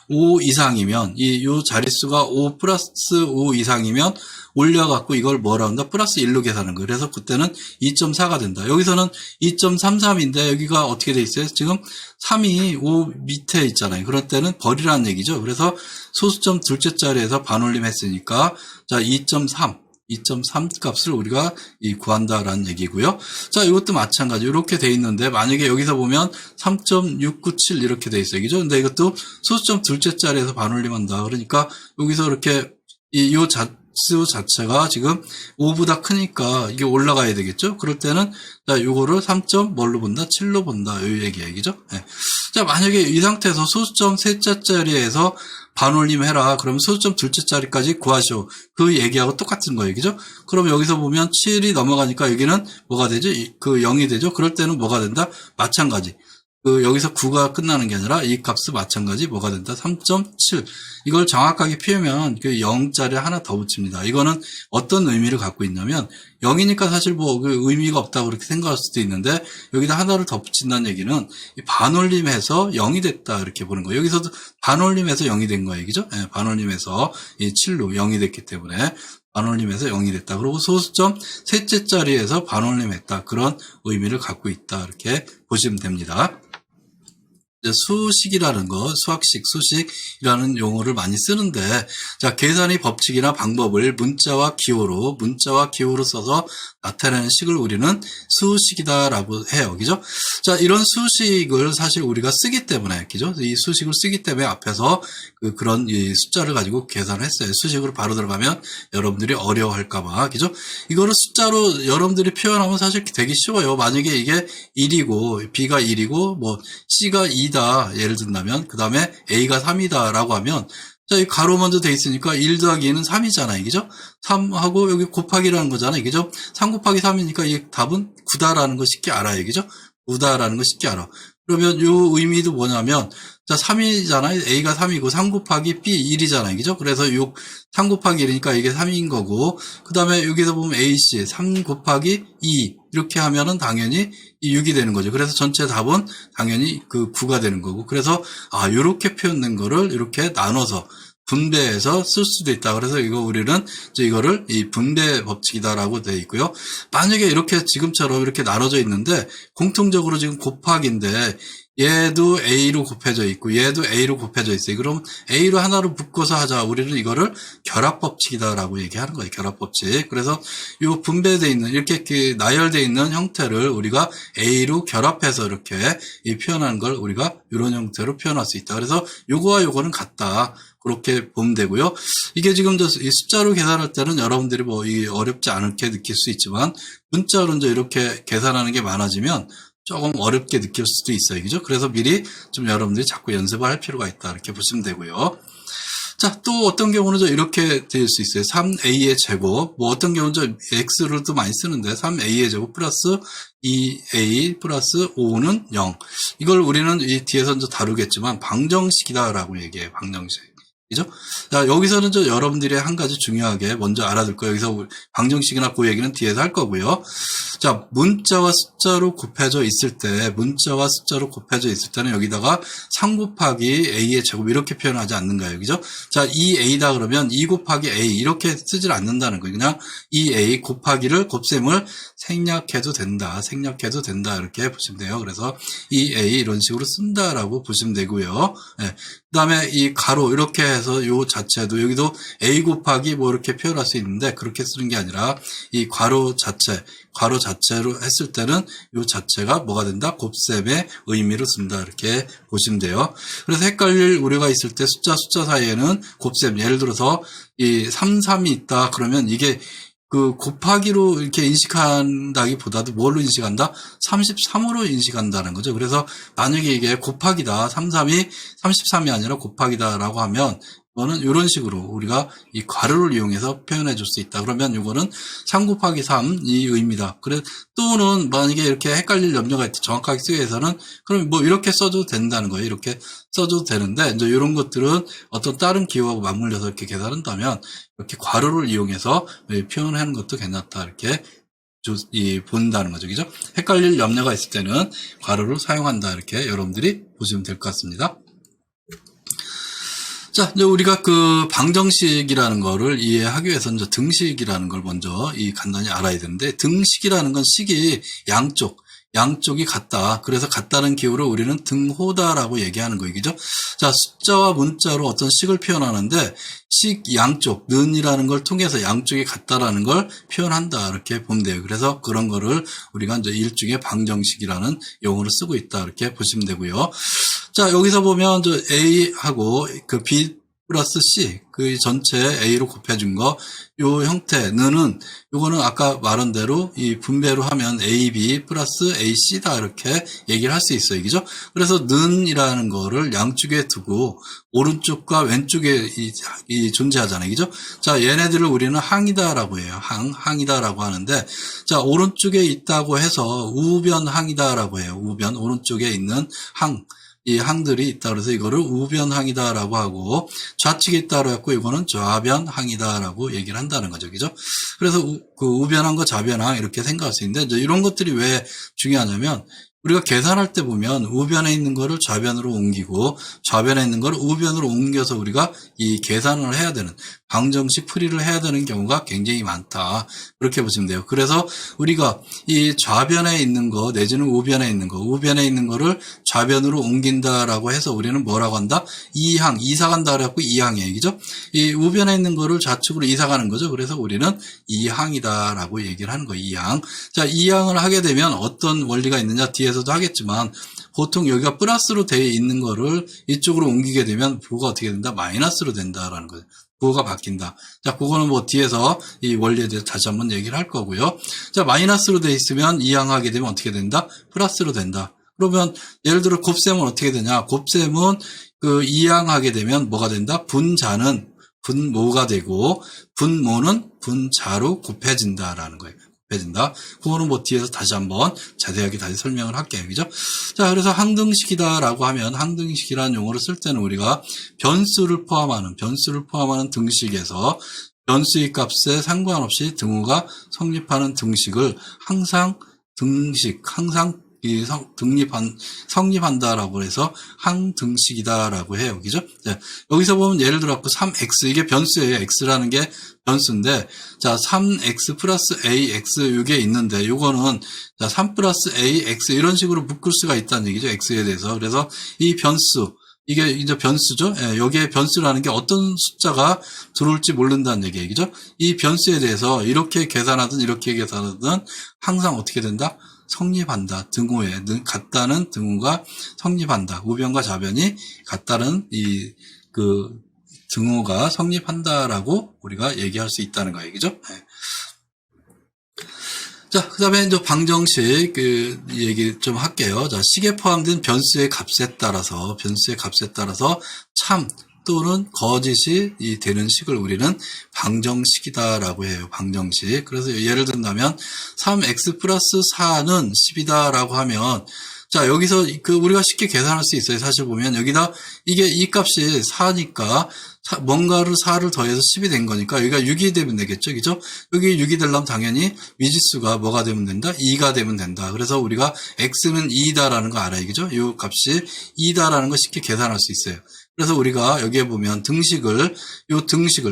5 이상이면, 요 자릿수가 5 플러스 5 이상이면 올려갖고 이걸 뭐라 한다? 플러스 1로 계산하는 거예요. 그래서 그때는 2.4가 된다. 여기서는 2.33인데 여기가 어떻게 돼 있어요? 지금 3이 5 밑에 있잖아요. 그럴 때는 버리라는 얘기죠. 그래서 소수점 둘째 자리에서 반올림 했으니까 자, 2.3 값을 우리가 구한다라는 얘기고요. 자, 이것도 마찬가지. 이렇게 돼 있는데 만약에 여기서 보면 3.697 이렇게 돼 있어요. 그죠? 근데 이것도 소수점 둘째 자리에서 반올림한다. 그러니까 여기서 이렇게 요 자수 자체가 지금 5보다 크니까 이게 올라가야 되겠죠? 그럴 때는 자, 요거를 3.뭘로 본다? 7로 본다. 요 얘기죠? 네. 자, 만약에 이 상태에서 소수점 셋째 자리에서 반올림 해라. 그러면 소수점 둘째 자리까지 구하시오. 그 얘기하고 똑같은 거예요. 그죠? 그럼 여기서 보면 7이 넘어가니까 여기는 뭐가 되죠? 그 0이 되죠? 그럴 때는 뭐가 된다? 마찬가지. 여기서 9가 끝나는 게 아니라 이 값도 마찬가지 뭐가 된다? 3.7. 이걸 정확하게 피우면 그 0자리 하나 더 붙입니다. 이거는 어떤 의미를 갖고 있냐면 0이니까 사실 뭐 그 의미가 없다고 그렇게 생각할 수도 있는데 여기다 하나를 더 붙인다는 얘기는 반올림해서 0이 됐다 이렇게 보는 거예요. 여기서도 반올림해서 0이 된 거예요. 그죠? 네, 반올림해서 이 7로 0이 됐기 때문에 반올림해서 0이 됐다. 그리고 소수점 셋째 자리에서 반올림했다. 그런 의미를 갖고 있다. 이렇게 보시면 됩니다. 이제 수식이라는 거, 수학식, 수식이라는 용어를 많이 쓰는데, 자, 계산의 법칙이나 방법을 문자와 기호로 써서 나타내는 식을 우리는 수식이다라고 해요. 그죠? 자, 이런 수식을 사실 우리가 쓰기 때문에, 그죠? 이 수식을 쓰기 때문에 앞에서 그런 이 숫자를 가지고 계산을 했어요. 수식으로 바로 들어가면 여러분들이 어려워할까봐, 그죠? 이거를 숫자로 여러분들이 표현하면 사실 되게 쉬워요. 만약에 이게 1이고, B가 1이고, 뭐, C가 2다, 예를 든다면, 그 다음에 A가 3이다, 라고 하면, 자, 이 가로 먼저 돼 있으니까 1 더하기 2는 3이잖아요. 그죠? 3하고 여기 곱하기라는 거잖아요. 그죠? 3 곱하기 3이니까 이 답은 9다라는 거 쉽게 알아요. 그죠? 9다라는 거 쉽게 알아. 그러면 요 의미도 뭐냐면, 자, 3이잖아요. A가 3이고 3 곱하기 B 1이잖아요. 그죠? 그래서 요 3 곱하기 1이니까 이게 3인 거고, 그 다음에 여기서 보면 AC 3 곱하기 2 이렇게 하면은 당연히 이 6이 되는 거죠. 그래서 전체 답은 당연히 그 9가 되는 거고, 그래서 요렇게 표현된 거를 이렇게 나눠서 분배해서 쓸 수도 있다. 그래서 이거 우리는 이제 이거를 이 분배 법칙이다라고 되어 있고요. 만약에 이렇게 지금처럼 이렇게 나눠져 있는데 공통적으로 지금 곱하기인데 얘도 A로 곱해져 있고 얘도 A로 곱해져 있어요. 그럼 A로 하나로 묶어서 하자. 우리는 이거를 결합법칙이다라고 얘기하는 거예요. 결합법칙. 그래서 이 분배되어 있는 이렇게 나열되어 있는 형태를 우리가 A로 결합해서 이렇게 표현하는 걸 우리가 이런 형태로 표현할 수 있다. 그래서 요거와 요거는 같다. 그렇게 보면 되고요. 이게 지금 이 숫자로 계산할 때는 여러분들이 뭐 이게 어렵지 않게 느낄 수 있지만 문자로 이제 이렇게 계산하는 게 많아지면 조금 어렵게 느낄 수도 있어요. 그죠? 그래서 미리 좀 여러분들이 자꾸 연습을 할 필요가 있다. 이렇게 보시면 되고요. 자, 또 어떤 경우는 이렇게 될 수 있어요. 3a의 제곱. 뭐 어떤 경우는 x를 또 많이 쓰는데 3a의 제곱 플러스 2a 플러스 5는 0. 이걸 우리는 이 뒤에서 이제 다루겠지만 방정식이다라고 얘기해요. 방정식. 그죠? 자, 여기서는 여러분들이 한 가지 중요하게 먼저 알아둘 거예요. 여기서 방정식이나 그 얘기는 뒤에서 할 거고요. 자, 문자와 숫자로 곱해져 있을 때는 여기다가 3 곱하기 a의 제곱 이렇게 표현하지 않는가요? 그죠? 자, 2a다 그러면 2 곱하기 a 이렇게 쓰질 않는다는 거예요. 그냥 2a 곱하기를 곱셈을 생략해도 된다. 이렇게 보시면 돼요. 그래서 2a 이런 식으로 쓴다라고 보시면 되고요. 네. 그 다음에 이 가로 이렇게 해서 요 자체도 여기도 a 곱하기 뭐 이렇게 표현할 수 있는데 그렇게 쓰는 게 아니라 이 괄호 자체로 했을 때는 요 자체가 뭐가 된다? 곱셈의 의미로 쓴다. 이렇게 보시면 돼요. 그래서 헷갈릴 우려가 있을 때 숫자 사이에는 곱셈, 예를 들어서 이 3, 3이 있다. 그러면 이게 그 곱하기로 이렇게 인식한다기보다도 뭘로 인식한다? 33으로 인식한다는 거죠. 그래서 만약에 이게 곱하기다, 33이 33이 아니라 곱하기다라고 하면 이거는 이런 식으로 우리가 이 괄호를 이용해서 표현해 줄 수 있다. 그러면 이거는 3 곱하기 3 이 의미다. 그래 또는 만약에 이렇게 헷갈릴 염려가 있다. 정확하게 쓰기 위해서는 그럼 뭐 이렇게 써줘도 된다는 거예요. 이렇게 써줘도 되는데 이제 이런 것들은 어떤 다른 기호하고 맞물려서 이렇게 계산한다면 이렇게 괄호를 이용해서 표현하는 것도 괜찮다. 이렇게 본다는 거죠. 그죠? 헷갈릴 염려가 있을 때는 괄호를 사용한다. 이렇게 여러분들이 보시면 될 것 같습니다. 자, 이제 우리가 그 방정식이라는 거를 이해하기 위해서 이제 등식이라는 걸 먼저 간단히 알아야 되는데, 등식이라는 건 식이 양쪽이 같다. 그래서 같다는 기호를 우리는 등호다라고 얘기하는 거예요. 그죠? 자, 숫자와 문자로 어떤 식을 표현하는데, 식 양쪽, 는이라는 걸 통해서 양쪽이 같다라는 걸 표현한다. 이렇게 보면 돼요. 그래서 그런 거를 우리가 이제 일종의 방정식이라는 용어를 쓰고 있다. 이렇게 보시면 되고요. 자, 여기서 보면 A하고 그 B 플러스 C, 그 전체 A로 곱해준 거, 요 형태, 요거는 아까 말한 대로 이 분배로 하면 AB 플러스 AC다. 이렇게 얘기를 할 수 있어요. 그죠? 그래서 는이라는 거를 양쪽에 두고 오른쪽과 왼쪽에 존재하잖아요. 그죠? 자, 얘네들을 우리는 항이다라고 해요. 항이다라고 하는데, 자, 오른쪽에 있다고 해서 우변항이다라고 해요. 오른쪽에 있는 이 항들이 있다 그래서 이거를 우변항이다라고 하고, 좌측에 있다고 했고 이거는 좌변항이다라고 얘기를 한다는 거죠. 그죠? 그래서 그 우변항과 좌변항 이렇게 생각할 수 있는데, 이제 이런 것들이 왜 중요하냐면 우리가 계산할 때 보면 우변에 있는 거를 좌변으로 옮기고 좌변에 있는 거를 우변으로 옮겨서 우리가 이 계산을 해야 되는, 방정식 풀이를 해야 되는 경우가 굉장히 많다. 그렇게 보시면 돼요. 그래서 우리가 이 좌변에 있는 거 내지는 우변에 있는 거, 우변에 있는 거를 좌변으로 옮긴다라고 해서 우리는 뭐라고 한다? 이항, 이사 간다 그래갖고 이항이에요. 그죠? 이 우변에 있는 거를 좌측으로 이사 가는 거죠. 그래서 우리는 이항이다라고 얘기를 하는 거예요. 이항. 자, 이항을 하게 되면 어떤 원리가 있느냐? 뒤에서도 하겠지만 보통 여기가 플러스로 되어 있는 거를 이쪽으로 옮기게 되면 부호가 어떻게 된다? 마이너스로 된다라는 거죠. 부호가 바뀐다. 자, 그거는 뭐 뒤에서 이 원리에 대해서 다시 한번 얘기를 할 거고요. 자, 마이너스로 되어 있으면 이항하게 되면 어떻게 된다? 플러스로 된다. 그러면 예를 들어 곱셈은 어떻게 되냐? 곱셈은 그 이항하게 되면 뭐가 된다? 분자는 분모가 되고 분모는 분자로 곱해진다라는 거예요. 곱해진다. 그거는 뭐 뒤에서 다시 한번 자세하게 다시 설명을 할게요. 그죠? 자, 그래서 항등식이다라고 하면 항등식이라는 용어를 쓸 때는 우리가 변수를 포함하는 등식에서 변수의 값에 상관없이 등호가 성립하는 등식을 항상 성립한다라고 해서 항등식이다라고 해요. 그죠? 네. 여기서 보면 예를 들어 3x, 이게 변수예요. x라는 게 변수인데, 자, 3x 플러스 ax, 이게 있는데, 요거는, 자, 3 플러스 ax, 이런 식으로 묶을 수가 있다는 얘기죠. x에 대해서. 그래서 이 변수, 이게 이제 변수죠. 예, 여기에 변수라는 게 어떤 숫자가 들어올지 모른다는 얘기예요. 그죠? 이 변수에 대해서 이렇게 계산하든 이렇게 계산하든 항상 어떻게 된다? 성립한다. 등호에 같다는 등호가 성립한다. 우변과 좌변이 같다는 등호가 성립한다라고 우리가 얘기할 수 있다는 거예요. 그죠? 네. 자, 그 다음에 이제 방정식 얘기 좀 할게요. 자, 식에 포함된 변수의 값에 따라서 참 또는 거짓이 되는 식을 우리는 방정식이다라고 해요. 방정식. 그래서 예를 든다면 3x 플러스 4는 10이다라고 하면, 자, 여기서 우리가 쉽게 계산할 수 있어요. 사실 보면 여기다 이 값이 4니까 뭔가를 4를 더해서 10이 된 거니까 여기가 6이 되면 되겠죠. 그죠? 여기 6이 되려면 당연히 미지수가 뭐가 되면 된다? 2가 되면 된다. 그래서 우리가 x는 2다라는 거 알아요. 그죠? 이 값이 2다라는 거 쉽게 계산할 수 있어요. 그래서 우리가 여기에 보면 등식을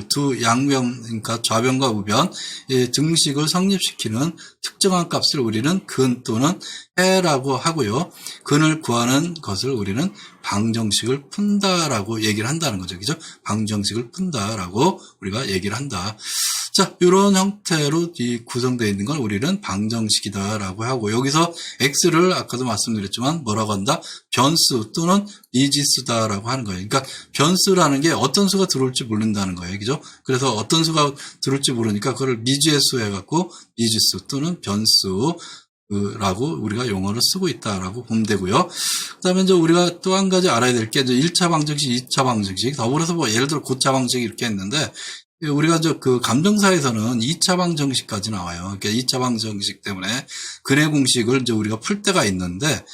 두 양변, 그러니까 좌변과 우변, 이 등식을 성립시키는 특정한 값을 우리는 근 또는 해라고 하고요. 근을 구하는 것을 우리는 방정식을 푼다라고 얘기를 한다는 거죠. 그죠? 방정식을 푼다라고 우리가 얘기를 한다. 자, 이런 형태로 구성되어 있는 걸 우리는 방정식이다라고 하고, 여기서 x를 아까도 말씀드렸지만 뭐라고 한다? 변수 또는 미지수다라고 하는 거예요. 그러니까 변수라는 게 어떤 수가 들어올지 모른다는 거예요. 그죠? 그래서 어떤 수가 들어올지 모르니까 그걸 미지의 수 해갖고 미지수 또는 변수 라고 우리가 용어를 쓰고 있다라고 보면 되고요. 그 다음에 이제 우리가 또 한 가지 알아야 될 게 이제 1차 방정식, 2차 방정식, 더불어서 뭐 예를 들어 고차 방정식 이렇게 했는데, 우리가 감정사에서는 2차 방정식까지 나와요. 그러니까 2차 방정식 때문에 근의 공식을 이제 우리가 풀 때가 있는데,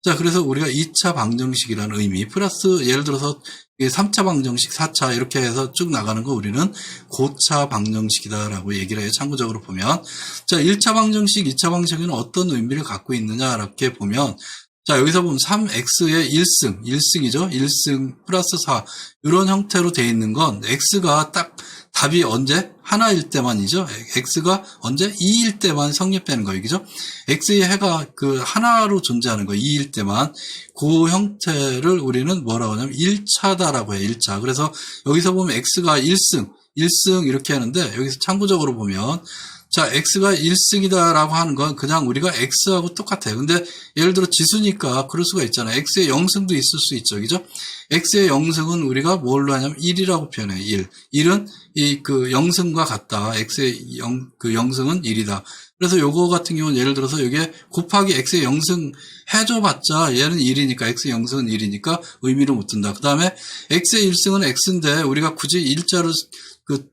자, 그래서 우리가 2차 방정식이라는 의미, 플러스 예를 들어서 3차 방정식, 4차 이렇게 해서 쭉 나가는 거 우리는 고차 방정식이다라고 얘기를 해요. 참고적으로 보면. 자, 1차 방정식, 2차 방정식은 어떤 의미를 갖고 있느냐 이렇게 보면, 자, 여기서 보면 3x의 1승이죠. 1승 플러스 4. 이런 형태로 되어 있는 건 x가 딱 답이 언제? 하나일 때만이죠. x가 언제? 2일 때만 성립되는 거예요. 그죠? x의 해가 하나로 존재하는 거예요. 2일 때만. 그 형태를 우리는 뭐라고 하냐면 1차다라고 해요. 1차. 그래서 여기서 보면 x가 1승 이렇게 하는데, 여기서 참고적으로 보면, 자, x가 1승이다라고 하는 건 그냥 우리가 x하고 똑같아요. 근데 예를 들어 지수니까 그럴 수가 있잖아요. x의 0승도 있을 수 있죠. 그죠? x의 0승은 우리가 뭘로 하냐면 1이라고 표현해요. 1. 1은 0승과 같다. x의 0승은 1이다. 그래서 요거 같은 경우는 예를 들어서 여기에 곱하기 x의 0승 해줘봤자 얘는 1이니까 x의 0승은 1이니까 의미를 못 둔다. 그 다음에 x의 1승은 x인데 우리가 굳이 일자를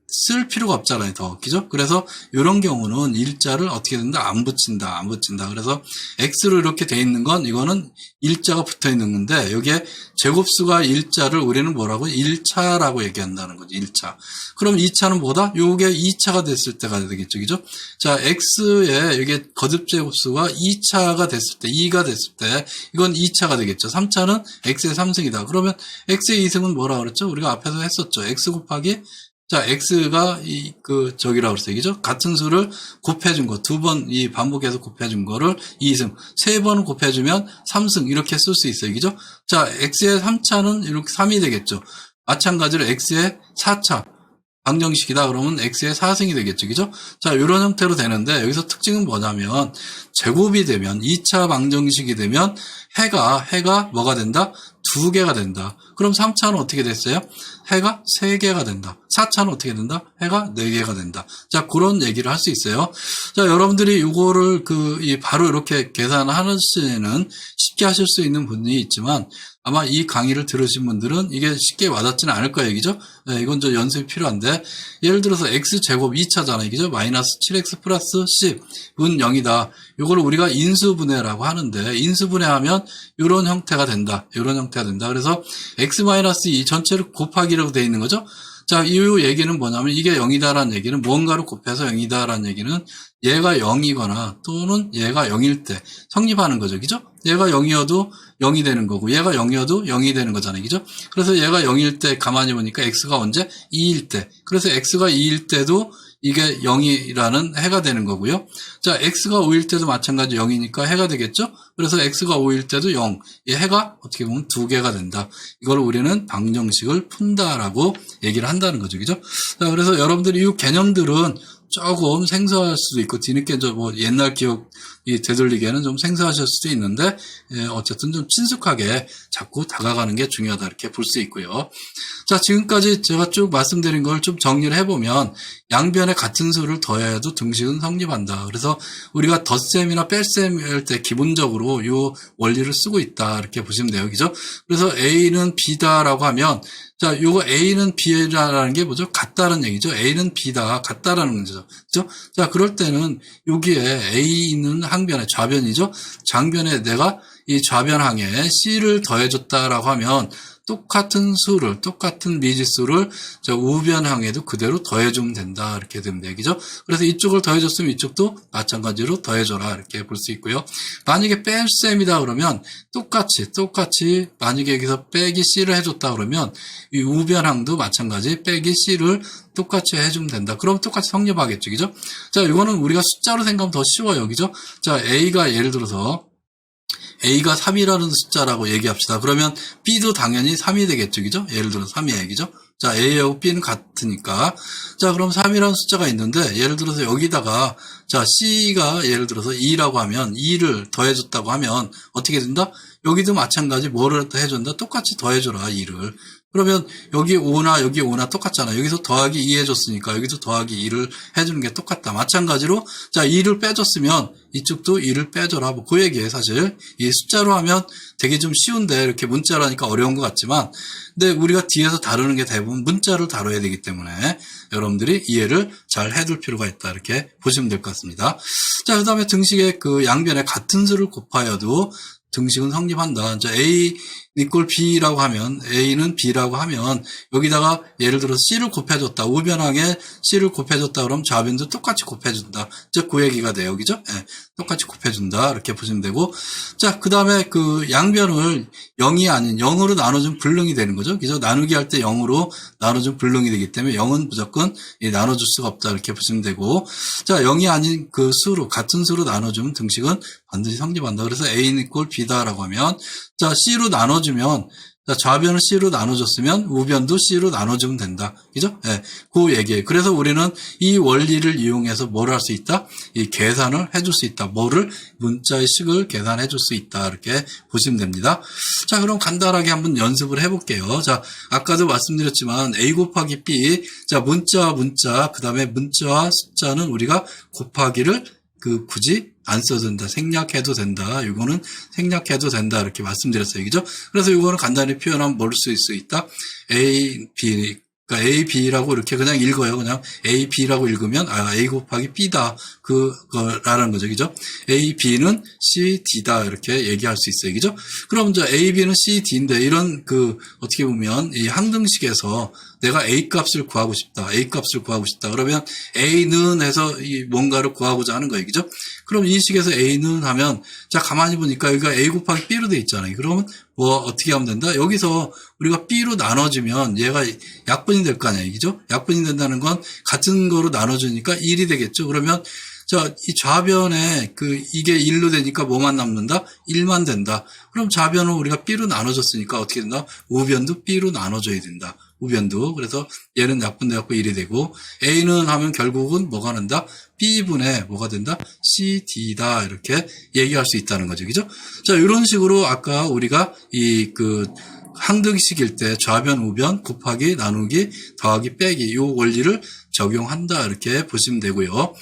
쓸 필요가 없잖아요, 더. 그죠? 그래서 이런 경우는 일자를 어떻게 된다? 안 붙인다. 그래서 x로 이렇게 돼 있는 건 이거는 일자가 붙어 있는 건데, 여기에 제곱수가 일자를 우리는 뭐라고? 1차라고 얘기한다는 거죠, 1차. 그럼 2차는 뭐다? 요게 2차가 됐을 때가 되겠죠, 그죠? 자, x에 여기 거듭 제곱수가 2차가 됐을 때, 2가 됐을 때, 이건 2차가 되겠죠. 3차는 x의 3승이다. 그러면 x의 2승은 뭐라 그랬죠? 우리가 앞에서 했었죠. x 곱하기 자, x가 저기라고 그랬어요. 그죠? 같은 수를 곱해준 거, 두 번 반복해서 곱해준 거를 2승, 세 번 곱해주면 3승, 이렇게 쓸 수 있어요. 그죠? 자, x의 3차는 이렇게 3이 되겠죠. 마찬가지로 x의 4차. 방정식이다 그러면 x의 4승이 되겠죠. 그죠? 자, 이런 형태로 되는데, 여기서 특징은 뭐냐면, 제곱이 되면, 2차 방정식이 되면, 해가 뭐가 된다? 2개가 된다. 그럼 3차는 어떻게 됐어요? 해가 3개가 된다. 4차는 어떻게 된다? 해가 4개가 된다. 자, 그런 얘기를 할 수 있어요. 자, 여러분들이 이거를 바로 이렇게 계산하시는 쉽게 하실 수 있는 분이 있지만, 아마 이 강의를 들으신 분들은 이게 쉽게 와닿지는 않을 거예요. 그죠? 네, 이건 좀 연습이 필요한데, 예를 들어서 x제곱 2차잖아요. 그죠? 마이너스 7x 플러스 10은 0이다. 이걸 우리가 인수분해라고 하는데, 인수분해하면 이런 형태가 된다. 이런 형태가 된다. 그래서 x-2 전체를 곱하기라고 되어 있는 거죠. 자, 이 얘기는 뭐냐면 이게 0이다라는 얘기는 무언가를 곱해서 0이다라는 얘기는 얘가 0이거나 또는 얘가 0일 때 성립하는 거죠. 그죠? 얘가 0이어도 0이 되는 거고 얘가 0이어도 0이 되는 거잖아요. 그죠? 그래서 얘가 0일 때 가만히 보니까 x가 언제? 2일 때. 그래서 x가 2일 때도 이게 0이라는 해가 되는 거고요. 자, x가 5일 때도 마찬가지 0이니까 해가 되겠죠? 그래서 x가 5일 때도 0. 이 해가 어떻게 보면 2개가 된다. 이걸 우리는 방정식을 푼다라고 얘기를 한다는 거죠. 그죠? 자, 그래서 여러분들이 이 개념들은 조금 생소할 수도 있고 뒤늦게 옛날 기억이 되돌리기에는 좀 생소하실 수도 있는데 어쨌든 좀 친숙하게 자꾸 다가가는 게 중요하다 이렇게 볼 수 있고요. 자, 지금까지 제가 쭉 말씀드린 걸 좀 정리를 해보면 양변에 같은 수를 더해도 등식은 성립한다. 그래서 우리가 덧셈이나 뺄셈일 때 기본적으로 이 원리를 쓰고 있다 이렇게 보시면 돼요. 그죠? 그래서 A는 B다라고 하면 자, 요거 A는 B라는 게 뭐죠? 같다는 얘기죠. A는 B다, 같다라는 거죠. 그죠? 자, 그럴 때는 여기에 A는 항변에 좌변이죠. 장변에 내가 이 좌변항에 C를 더해줬다라고 하면 똑같은 미지수를 우변항에도 그대로 더해주면 된다. 이렇게 되면 되겠죠. 그래서 이쪽을 더해줬으면 이쪽도 마찬가지로 더해줘라. 이렇게 볼 수 있고요. 만약에 뺄셈이다 그러면 똑같이 만약에 여기서 빼기 C를 해줬다 그러면 이 우변항도 마찬가지 빼기 C를 똑같이 해주면 된다. 그럼 똑같이 성립하겠죠. 그죠? 자, 이거는 우리가 숫자로 생각하면 더 쉬워요. 그죠? 자, A가 예를 들어서 A가 3이라는 숫자라고 얘기합시다. 그러면 B도 당연히 3이 되겠죠. 그죠? 예를 들어 3이에요. 그죠? 자, A하고 B는 같으니까. 자, 그럼 3이라는 숫자가 있는데, 예를 들어서 여기다가, 자, C가 예를 들어서 2라고 하면, 2를 더해줬다고 하면, 어떻게 된다? 여기도 마찬가지 뭐를 해준다? 똑같이 더해줘라, 2를. 그러면 여기 5나 여기 5나 똑같잖아. 여기서 더하기 2 해줬으니까 여기서 더하기 2를 해주는 게 똑같다. 마찬가지로 자 2를 빼줬으면 이쪽도 2를 빼줘라. 뭐 그 얘기예요. 사실 이 숫자로 하면 되게 좀 쉬운데 이렇게 문자로 하니까 어려운 것 같지만 근데 우리가 뒤에서 다루는 게 대부분 문자를 다뤄야 되기 때문에 여러분들이 이해를 잘 해둘 필요가 있다. 이렇게 보시면 될 것 같습니다. 자, 그 다음에 등식의 그 양변에 같은 수를 곱하여도 등식은 성립한다. 자, A 이꼴 B라고 하면 A는 B라고 하면 여기다가 예를 들어서 C를 곱해줬다. 우변항에 C를 곱해줬다. 그럼 좌변도 똑같이 곱해준다. 즉 그 얘기가 돼요. 그죠? 네, 똑같이 곱해준다. 이렇게 보시면 되고 자, 그 다음에 그 양변을 0이 아닌 0으로 나눠주면 불능이 되는 거죠. 그죠? 나누기 할 때 0으로 나눠주면 불능이 되기 때문에 0은 무조건 나눠줄 수가 없다. 이렇게 보시면 되고 자, 0이 아닌 그 수로 같은 수로 나눠주면 등식은 반드시 성립한다. 그래서 A는 이꼴 B다라고 하면 자, C로 나눠주면, 자, 좌변을 C로 나눠줬으면 우변도 C로 나눠주면 된다. 그죠? 예, 그 얘기예요. 그래서 우리는 이 원리를 이용해서 뭘 할 수 있다? 이 계산을 해줄 수 있다. 뭐를? 문자의 식을 계산해 줄 수 있다. 이렇게 보시면 됩니다. 자, 그럼 간단하게 한번 연습을 해볼게요. 자, 아까도 말씀드렸지만 A 곱하기 B, 자, 문자, 그 다음에 문자와 숫자는 우리가 곱하기를 굳이 안 써도 된다. 생략해도 된다. 이거는 생략해도 된다. 이렇게 말씀드렸어요. 그죠? 그래서 이거는 간단히 표현하면 뭘 쓸 수 있다? A, B. 그러니까 A, B라고 이렇게 그냥 읽어요. 그냥 A, B라고 읽으면, A 곱하기 B다. 라는 거죠. 그죠? A, B는 C, D다. 이렇게 얘기할 수 있어요. 그죠? 그럼 이제 A, B는 C, D인데, 이런 어떻게 보면 이 항등식에서 내가 A 값을 구하고 싶다. A 값을 구하고 싶다. 그러면 A는 해서 이 뭔가를 구하고자 하는 거예요. 그죠? 그럼 이 식에서 A는 하면, 자, 가만히 보니까 여기가 A 곱하기 B로 돼 있잖아요. 그러면 뭐 어떻게 하면 된다? 여기서 우리가 B로 나눠주면 얘가 약분이 될 거 아니에요. 그죠? 약분이 된다는 건 같은 거로 나눠주니까 1이 되겠죠. 그러면 자, 이 좌변에 이게 1로 되니까 뭐만 남는다? 1만 된다. 그럼 좌변을 우리가 B로 나눠줬으니까 어떻게 된다? 우변도 B로 나눠줘야 된다. 우변도. 그래서 얘는 약분돼갖고 1이 되고, A는 하면 결국은 뭐가 된다? B분의 뭐가 된다? CD다. 이렇게 얘기할 수 있다는 거죠. 그죠? 자, 이런 식으로 아까 우리가 항등식일 때 좌변, 우변, 곱하기, 나누기, 더하기, 빼기, 이 원리를 적용한다. 이렇게 보시면 되고요.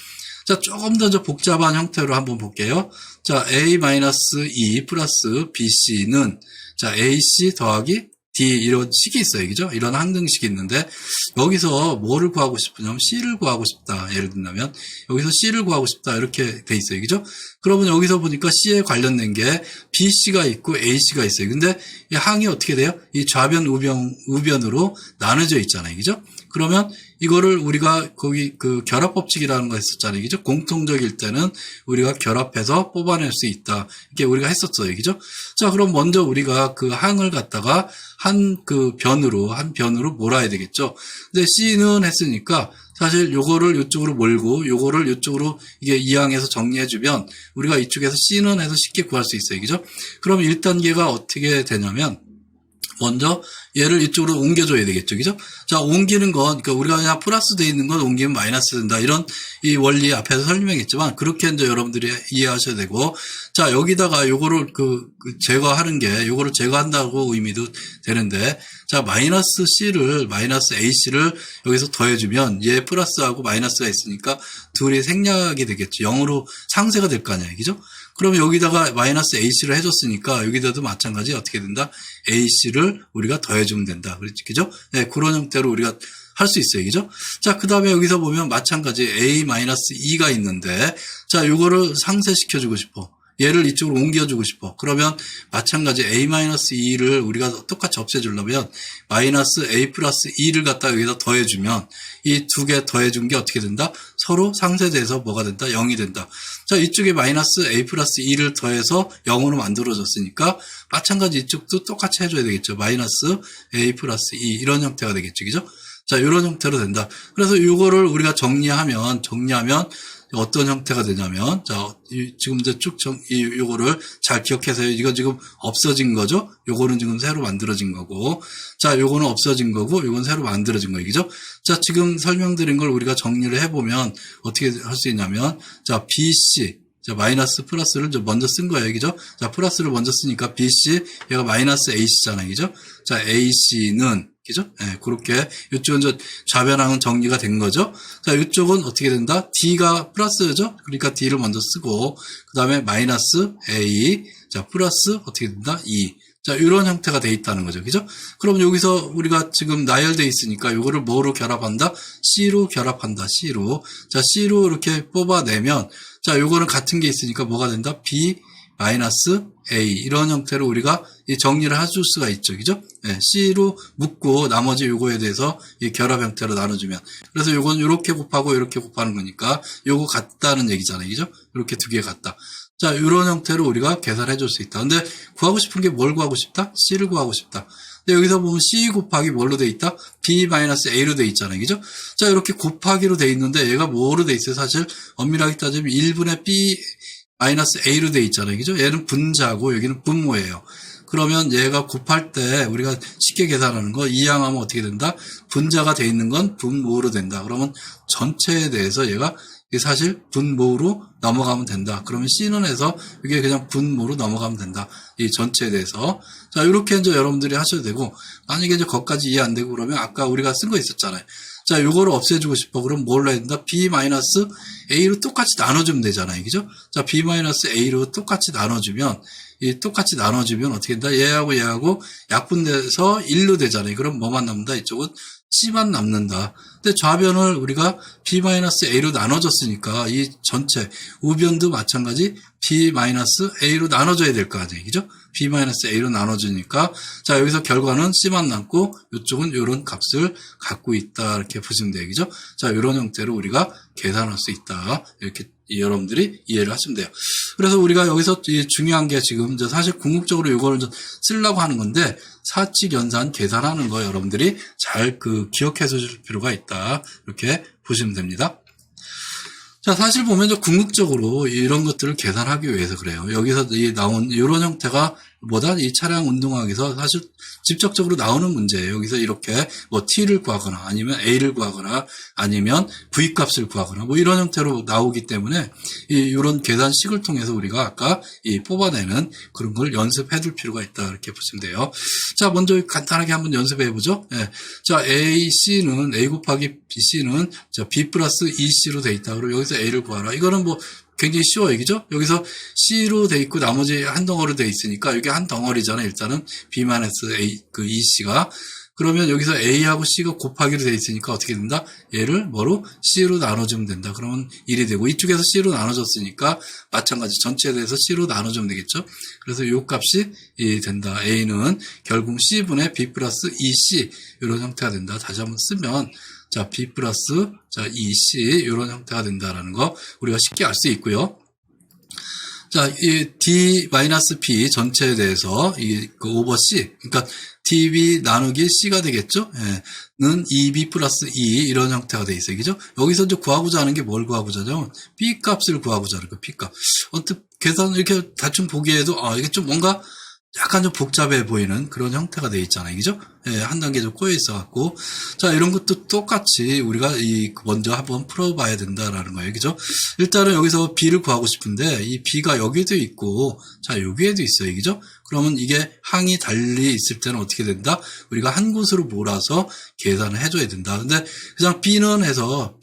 자, 조금 더 복잡한 형태로 한번 볼게요. 자, A-2 플러스 BC는, 자, AC 더하기 D 이런 식이 있어요. 그죠? 이런 항등식이 있는데, 여기서 뭐를 구하고 싶으냐면 C를 구하고 싶다. 예를 들면, 여기서 C를 구하고 싶다. 이렇게 돼 있어요. 그죠? 그러면 여기서 보니까 C에 관련된 게 BC가 있고 AC가 있어요. 근데 이 항이 어떻게 돼요? 이 좌변, 우변으로 나눠져 있잖아요. 그죠? 그러면 이거를 우리가 거기 결합법칙이라는 거 했었잖아요. 그죠? 공통적일 때는 우리가 결합해서 뽑아낼 수 있다. 이렇게 우리가 했었어요. 그죠? 자, 그럼 먼저 우리가 그 항을 갖다가 한 변으로 몰아야 되겠죠. 근데 C는 했으니까 사실 요거를 이쪽으로 몰고 요거를 이쪽으로 이게 이항해서 정리해주면 우리가 이쪽에서 C는 해서 쉽게 구할 수 있어요. 그죠? 그럼 1단계가 어떻게 되냐면 먼저 얘를 이쪽으로 옮겨줘야 되겠죠. 그죠? 자, 옮기는 건, 그러니까 우리가 그냥 플러스 돼 있는 건 옮기면 마이너스 된다. 이런 이 원리 앞에서 설명했지만, 그렇게 이제 여러분들이 이해하셔야 되고, 자, 여기다가 요거를 제거하는 게, 요거를 제거한다고 의미도 되는데, 자, 마이너스 AC를 여기서 더해주면, 얘 플러스하고 마이너스가 있으니까, 둘이 생략이 되겠죠. 0으로 상쇄가 될 거 아니에요. 그죠? 그럼 여기다가 마이너스 AC를 해줬으니까 여기다도 마찬가지 어떻게 된다? AC를 우리가 더해주면 된다. 그죠? 네, 그런 형태로 우리가 할 수 있어요. 그죠? 자, 그 다음에 여기서 보면 마찬가지 A-2가 있는데, 자, 요거를 상쇄시켜주고 싶어. 얘를 이쪽으로 옮겨주고 싶어. 그러면 마찬가지 A-2를 우리가 똑같이 없애주려면 마이너스 A 플러스 2를 갖다가 여기다 더해주면 이 두 개 더해준 게 어떻게 된다? 서로 상쇄돼서 뭐가 된다? 0이 된다. 자, 이쪽에 마이너스 A 플러스 2를 더해서 0으로 만들어졌으니까 마찬가지 이쪽도 똑같이 해줘야 되겠죠. 마이너스 A 플러스 2 이런 형태가 되겠죠. 그죠? 자, 이런 형태로 된다. 그래서 이거를 우리가 정리하면 어떤 형태가 되냐면, 자, 지금 이제 요거를 잘 기억해서요. 이거 지금 없어진 거죠? 요거는 지금 새로 만들어진 거고, 자, 요거는 없어진 거고, 요건 새로 만들어진 거예요. 그죠? 자, 지금 설명드린 걸 우리가 정리를 해보면 어떻게 할 수 있냐면, 자, BC, 자, 마이너스 플러스를 먼저 쓴 거예요. 그죠? 자, 플러스를 먼저 쓰니까 BC, 얘가 마이너스 AC잖아요. 그죠? 자, AC는, 그죠? 예, 그렇게, 이쪽은 좌변항은 정리가 된 거죠? 자, 이쪽은 어떻게 된다? D가 플러스죠? 그러니까 D를 먼저 쓰고, 그 다음에 마이너스 A, 자, 플러스 어떻게 된다? 2. 자, 이런 형태가 돼 있다는 거죠. 그죠? 그럼 여기서 우리가 지금 나열돼 있으니까 이거를 뭐로 결합한다? C로 결합한다. C로. 자, C로 이렇게 뽑아내면, 자, 요거는 같은 게 있으니까 뭐가 된다? B 마이너스 A 이런 형태로 우리가 이 정리를 해줄 수가 있죠. 그죠? 네, C로 묶고 나머지 요거에 대해서 이 결합 형태로 나눠주면 그래서 요건 요렇게 곱하고 요렇게 곱하는 거니까 요거 같다는 얘기잖아요. 그죠? 요렇게 두 개 같다. 자, 요런 형태로 우리가 계산해 줄 수 있다. 근데 구하고 싶은 게 뭘 구하고 싶다? C를 구하고 싶다. 근데 여기서 보면 C 곱하기 뭘로 돼 있다? B-A로 돼 있잖아요. 그죠? 자, 이렇게 곱하기로 돼 있는데 얘가 뭐로 돼 있어요? 사실 엄밀하게 따지면 1분의 B-A로 돼 있잖아요. 그죠? 얘는 분자고 여기는 분모예요. 그러면 얘가 곱할 때 우리가 쉽게 계산하는 거 이항하면 어떻게 된다? 분자가 돼 있는 건 분모로 된다. 그러면 전체에 대해서 얘가 사실 분모로 넘어가면 된다. 그러면 C는 해서 이게 그냥 분모로 넘어가면 된다. 이 전체에 대해서. 자, 이렇게 이제 여러분들이 하셔도 되고, 만약에 이제 거기까지 이해 안 되고 그러면 아까 우리가 쓴 거 있었잖아요. 자, 요거를 없애주고 싶어. 그럼 뭘로 해야 된다? B-A로 똑같이 나눠주면 되잖아요. 그죠? 자, B-A로 똑같이 나눠주면 어떻게 된다? 얘하고 약분돼서 1로 되잖아요. 그럼 뭐만 남는다? 이쪽은 C만 남는다. 근데 좌변을 우리가 B-A로 나눠줬으니까 이 전체 우변도 마찬가지 B-A로 나눠줘야 될 거 아니에요. 그죠? B-A로 나눠주니까 자 여기서 결과는 C만 남고 이쪽은 이런 값을 갖고 있다. 이렇게 보시면 돼요. 그죠? 자 이런 형태로 우리가 계산할 수 있다. 이렇게 여러분들이 이해를 하시면 돼요. 그래서 우리가 여기서 중요한 게 지금 사실 궁극적으로 이거를 쓰려고 하는 건데 사칙 연산 계산하는 거 여러분들이 잘 기억해 주실 필요가 있다. 이렇게 보시면 됩니다. 자, 사실 보면 궁극적으로 이런 것들을 계산하기 위해서 그래요. 여기서 나온 이런 형태가 이 차량 운동학에서 사실 직접적으로 나오는 문제예요. 여기서 이렇게 T를 구하거나 아니면 A를 구하거나 아니면 V 값을 구하거나 이런 형태로 나오기 때문에 이런 계산식을 통해서 우리가 아까 뽑아내는 그런 걸 연습해 둘 필요가 있다. 이렇게 보시면 돼요. 자, 먼저 간단하게 한번 연습해 보죠. 예. 자, C는 A 곱하기 C는 B 플러스 EC로 돼 있다. 그리고 여기서 A를 구하라. 이거는 굉장히 쉬워요. 그죠? 여기서 C로 돼 있고 나머지 한 덩어리로 돼 있으니까 이게 한 덩어리잖아요. 일단은 B-A, EC가. 그러면 여기서 A하고 C가 곱하기로 돼 있으니까 어떻게 된다? 얘를 C로 나눠주면 된다. 그러면 1이 되고 이쪽에서 C로 나눠줬으니까 마찬가지 전체에 대해서 C로 나눠주면 되겠죠? 그래서 요 값이 된다. A는 결국 C분의 B 플러스 EC 이런 형태가 된다. 다시 한번 쓰면 자, B 플러스, EC, 이런 형태가 된다라는 거, 우리가 쉽게 알 수 있고요. 자, 이 D-B 전체에 대해서, 오버 C, 그러니까 DB 나누기 C가 되겠죠? 예, 는 2B 플러스 E, 이런 형태가 돼 있어요. 그죠? 여기서 이제 구하고자 하는 게 뭘 구하고자 하냐면, B 값을 구하고자 하는 거예요, B 값. 어떻게 계산, 이렇게 대충 보기에도, 이게 좀 뭔가, 약간 좀 복잡해 보이는 그런 형태가 되어 있잖아요. 그죠? 예, 한 단계 좀 꼬여 있어갖고. 자, 이런 것도 똑같이 우리가 먼저 한번 풀어봐야 된다라는 거예요. 그죠? 일단은 여기서 B를 구하고 싶은데, 이 B가 여기에도 있고, 자, 여기에도 있어요. 그죠? 그러면 이게 항이 달리 있을 때는 어떻게 된다? 우리가 한 곳으로 몰아서 계산을 해줘야 된다. 근데 그냥 B는 해서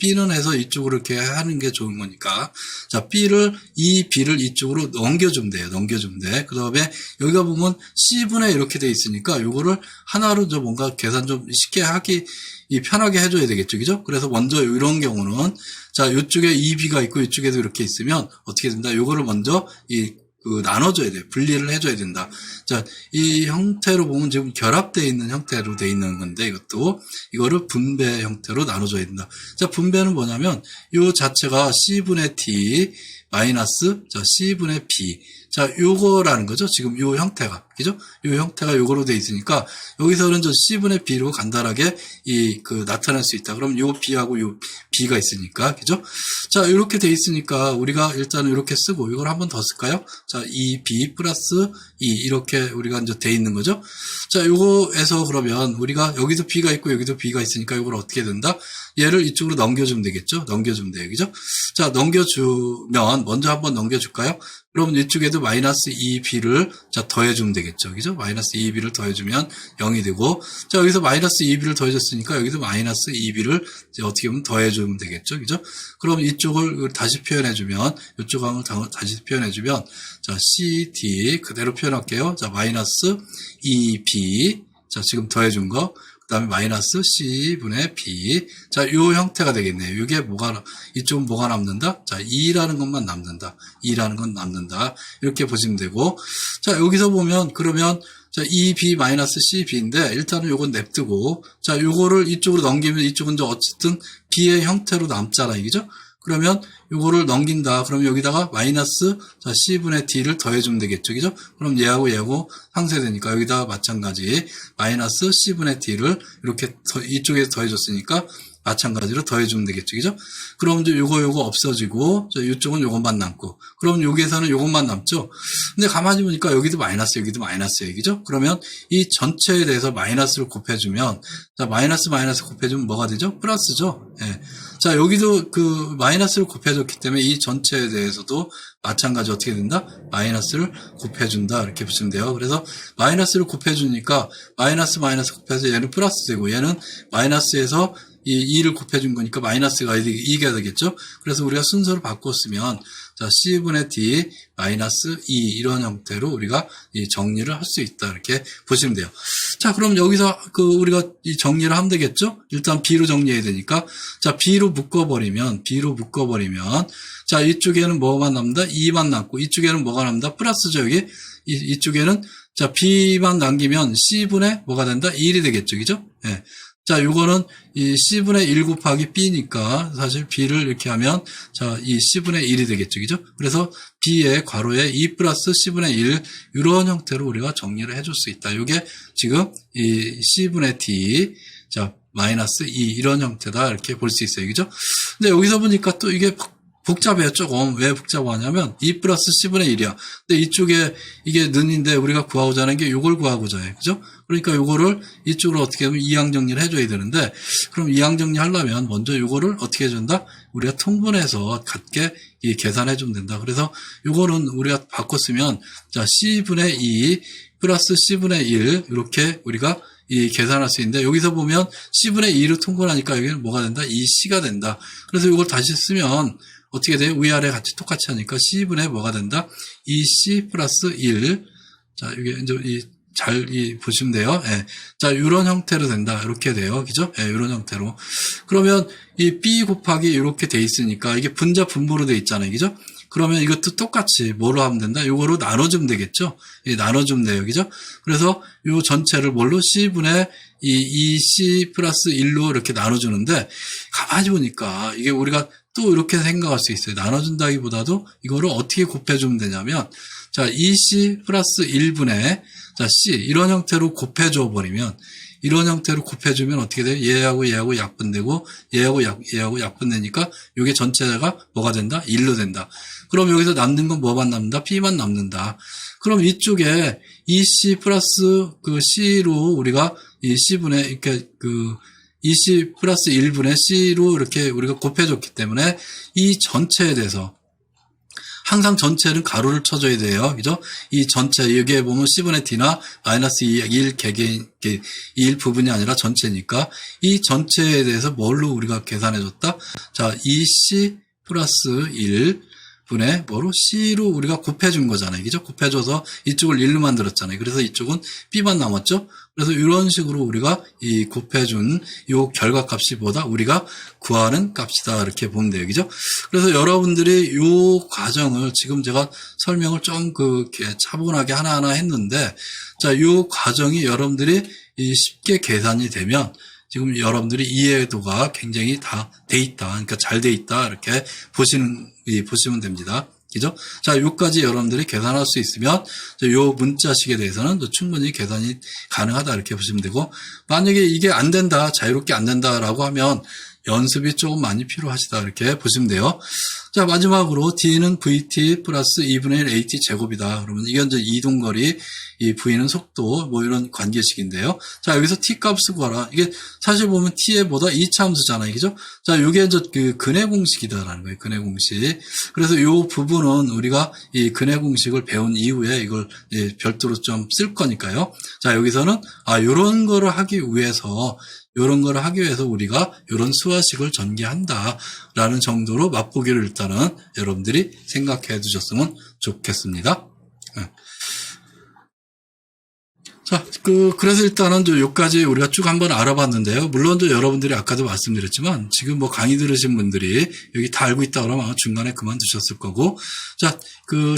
이쪽으로 이렇게 하는 게 좋은 거니까. 자, B를 이쪽으로 넘겨주면 돼요. 넘겨주면 돼. 그 다음에 여기가 보면 C분의 이렇게 돼 있으니까 요거를 하나로 좀 뭔가 계산 좀 쉽게 하기 편하게 해줘야 되겠죠. 그죠? 그래서 먼저 이런 경우는 자, 이쪽에 2B가 있고 이쪽에도 이렇게 있으면 어떻게 된다? 요거를 먼저 나눠줘야 돼요. 분리를 해줘야 된다. 자, 이 형태로 보면 지금 결합되어 있는 형태로 되어 있는 건데 이거를 분배 형태로 나눠줘야 된다. 자, 분배는 뭐냐면 요 자체가 C분의 T 마이너스 C분의 B. 자, 요거라는 거죠. 지금 요 형태가. 그죠? 요 형태가 요거로 돼 있으니까 여기서는 C분의 B로 간단하게 나타낼 수 있다. 그럼 요 B하고 요 B가 있으니까. 그죠? 자, 이렇게 돼 있으니까 우리가 일단은 이렇게 쓰고 이걸 한번 더 쓸까요? 자, 이 B 플러스 2 이렇게 우리가 이제 돼 있는 거죠. 자, 요거에서 그러면 우리가 여기도 B가 있고 여기도 B가 있으니까 이걸 어떻게 된다? 얘를 이쪽으로 넘겨주면 되겠죠? 넘겨주면 돼요. 그죠? 자, 넘겨주면 먼저 한번 넘겨줄까요? 그럼 이쪽에도 마이너스 2b를 더해주면 되겠죠. 그죠? 마이너스 2b를 더해주면 0이 되고, 자, 여기서 마이너스 2b를 더해줬으니까 여기도 마이너스 2b를 어떻게 보면 더해주면 되겠죠. 그죠? 그럼 이쪽을 다시 표현해주면, 이쪽 항을 다시 표현해주면, 자, ct 그대로 표현할게요. 자, 마이너스 2b. 자, 지금 더해준 거. 그 다음에 마이너스 C분의 B. 자, 요 형태가 되겠네요. 이게 이쪽은 뭐가 남는다? 자, 2라는 것만 남는다. 2라는 건 남는다. 이렇게 보시면 되고. 자, 여기서 보면, 그러면, 자, 2B 마이너스 CB인데, 일단은 요건 냅두고, 자, 요거를 이쪽으로 넘기면 이쪽은 어쨌든 B의 형태로 남잖아요. 그죠? 그러면 요거를 넘긴다. 그럼 여기다가 마이너스 C분의 D를 더해주면 되겠죠. 그죠? 그럼 얘하고 상쇄되니까 여기다 마찬가지 마이너스 C분의 D를 이렇게 이쪽에서 더해줬으니까 마찬가지로 더해주면 되겠죠. 그죠? 그럼 이제 요거 없어지고, 이쪽은 요것만 남고, 그럼 여기에서는 요것만 남죠? 근데 가만히 보니까 여기도 여기도 마이너스예요. 그죠? 그러면 이 전체에 대해서 마이너스를 곱해주면, 자, 마이너스 곱해주면 뭐가 되죠? 플러스죠? 예. 자, 여기도 마이너스를 곱해줬기 때문에 이 전체에 대해서도 마찬가지 어떻게 된다? 마이너스를 곱해준다. 이렇게 보시면 돼요. 그래서 마이너스를 곱해주니까 마이너스 곱해서 얘는 플러스 되고 얘는 마이너스에서 이 2를 곱해준 거니까 마이너스가 2가 되겠죠? 그래서 우리가 순서를 바꿨으면 자, C분의 D 마이너스 2 이런 형태로 우리가 이 정리를 할 수 있다. 이렇게 보시면 돼요. 자, 그럼 여기서 우리가 이 정리를 하면 되겠죠? 일단 B로 정리해야 되니까. 자, B로 묶어버리면, 자, 이쪽에는 뭐만 남는다? 2만 남고, 이쪽에는 뭐가 남는다? 플러스죠, 여기. 이쪽에는, 자, B만 남기면 C분의 뭐가 된다? 1이 되겠죠, 그죠? 예. 자, 요거는 이 C분의 1 곱하기 B니까 사실 B를 이렇게 하면 자, 이 C분의 1이 되겠죠. 그죠? 그래서 B의 괄호에 2 플러스 C분의 1 이런 형태로 우리가 정리를 해줄 수 있다. 요게 지금 이 C분의 D 자, 마이너스 2 이런 형태다. 이렇게 볼 수 있어요. 그죠? 근데 여기서 보니까 또 이게 복잡해요, 조금. 왜 복잡하냐면 2 플러스 C분의 1이야. 근데 이쪽에 이게 는인데 우리가 구하고자 하는 게 요걸 구하고자 해. 그죠? 그러니까 요거를 이쪽으로 어떻게 하면 이항 정리를 해줘야 되는데, 그럼 이항 정리 하려면 먼저 요거를 어떻게 해준다? 우리가 통분해서 같게 계산해주면 된다. 그래서 요거는 우리가 바꿨으면, 자, C분의 2 플러스 C분의 1 이렇게 우리가 계산할 수 있는데, 여기서 보면 C분의 2로 통분하니까 여기는 뭐가 된다? 2C가 된다. 그래서 이걸 다시 쓰면 어떻게 돼요? 위아래 같이 똑같이 하니까 C분의 뭐가 된다? 2C 플러스 1. 자, 이게 이제 보시면 돼요. 예. 자, 이런 형태로 된다. 이렇게 돼요. 그죠? 예, 이런 형태로. 그러면 이 B 곱하기 이렇게 돼 있으니까 이게 분자 분모로 돼 있잖아요. 그죠? 그러면 이것도 똑같이 뭐로 하면 된다? 요거로 나눠주면 되겠죠? 예, 나눠주면 돼요. 그죠? 그래서 요 전체를 뭘로? C분의 이 2C 플러스 1로 이렇게 나눠주는데, 가만히 보니까 이게 우리가 또 이렇게 생각할 수 있어요. 나눠준다기보다도 이거를 어떻게 곱해주면 되냐면, 자, 2C 플러스 1분의 자, C 이런 형태로 곱해줘 버리면, 이런 형태로 곱해주면 어떻게 돼요? 얘하고 약분되고 얘하고 약분되니까 이게 전체가 뭐가 된다? 1로 된다. 그럼 여기서 남는 건 뭐만 남는다? B만 남는다. 그럼 이쪽에 2C 플러스 C로 우리가 이 C분의 이렇게 2C 플러스 1분의 C로 이렇게 우리가 곱해줬기 때문에 이 전체에 대해서 항상 전체는 가로를 쳐줘야 돼요. 그죠? 이 전체, 여기에 보면 C분의 D나 마이너스 1 개개인, 1 부분이 아니라 전체니까 이 전체에 대해서 뭘로 우리가 계산해줬다? 자, 2C 플러스 1 분의 뭐로? C로 우리가 곱해준 거잖아요. 그죠? 곱해줘서 이쪽을 1로 만들었잖아요. 그래서 이쪽은 B만 남았죠? 그래서 이런 식으로 우리가 이 곱해준 이 결과값이 뭐다? 우리가 구하는 값이다. 이렇게 보면 돼요. 그죠? 그래서 여러분들이 이 과정을 지금 제가 설명을 좀 차분하게 하나하나 했는데, 자, 이 과정이 여러분들이 쉽게 계산이 되면 지금 여러분들이 이해도가 굉장히 다 돼 있다. 그러니까 잘 돼 있다. 이렇게 보시면 됩니다. 그죠? 자, 요까지 여러분들이 계산할 수 있으면, 요 문자식에 대해서는 충분히 계산이 가능하다. 이렇게 보시면 되고, 만약에 이게 안 된다, 자유롭게 안 된다라고 하면 연습이 조금 많이 필요하시다. 이렇게 보시면 돼요. 자, 마지막으로 D는 VT 플러스 2분의 1 AT 제곱이다. 그러면 이게 이제 이동거리, 이 V는 속도, 뭐 이런 관계식인데요. 자, 여기서 T 값을 구하라. 이게 사실 보면 T의 보다 2차함수잖아요. 그죠? 자, 요게 이제 근해 공식이다라는 거예요. 근해 공식. 그래서 요 부분은 우리가 이 근해 공식을 배운 이후에 이걸 별도로 좀 쓸 거니까요. 자, 여기서는, 요런 거를 하기 위해서 우리가 이런 수화식을 전개한다라는 정도로 맛보기를 일단은 여러분들이 생각해 두셨으면 좋겠습니다. 자, 그래서 일단은 요까지 우리가 쭉 한번 알아봤는데요. 물론 여러분들이 아까도 말씀드렸지만, 지금 뭐 강의 들으신 분들이 여기 다 알고 있다 그러면 아마 중간에 그만두셨을 거고, 자,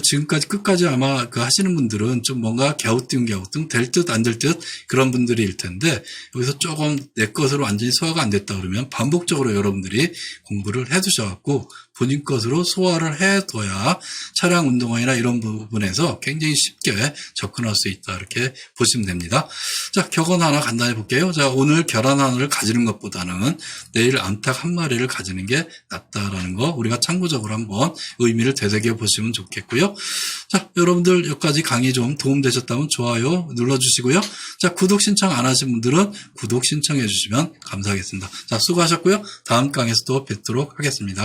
지금까지 끝까지 아마 하시는 분들은 좀 뭔가 갸우뚱 될 듯 안 될 듯 그런 분들일 텐데, 여기서 조금 내 것으로 완전히 소화가 안 됐다 그러면 반복적으로 여러분들이 공부를 해 두셔갖고, 본인 것으로 소화를 해둬야 차량 운동화이나 이런 부분에서 굉장히 쉽게 접근할 수 있다. 이렇게 보시면 됩니다. 자, 격언 하나 간단히 볼게요. 자, 오늘 결혼 하나를 가지는 것보다는 내일 암탉 한 마리를 가지는 게 낫다라는 거 우리가 참고적으로 한번 의미를 되새겨 보시면 좋겠고요. 자, 여러분들 여기까지 강의 좀 도움되셨다면 좋아요 눌러주시고요. 자, 구독 신청 안 하신 분들은 구독 신청해 주시면 감사하겠습니다. 자, 수고하셨고요. 다음 강의에서 또 뵙도록 하겠습니다.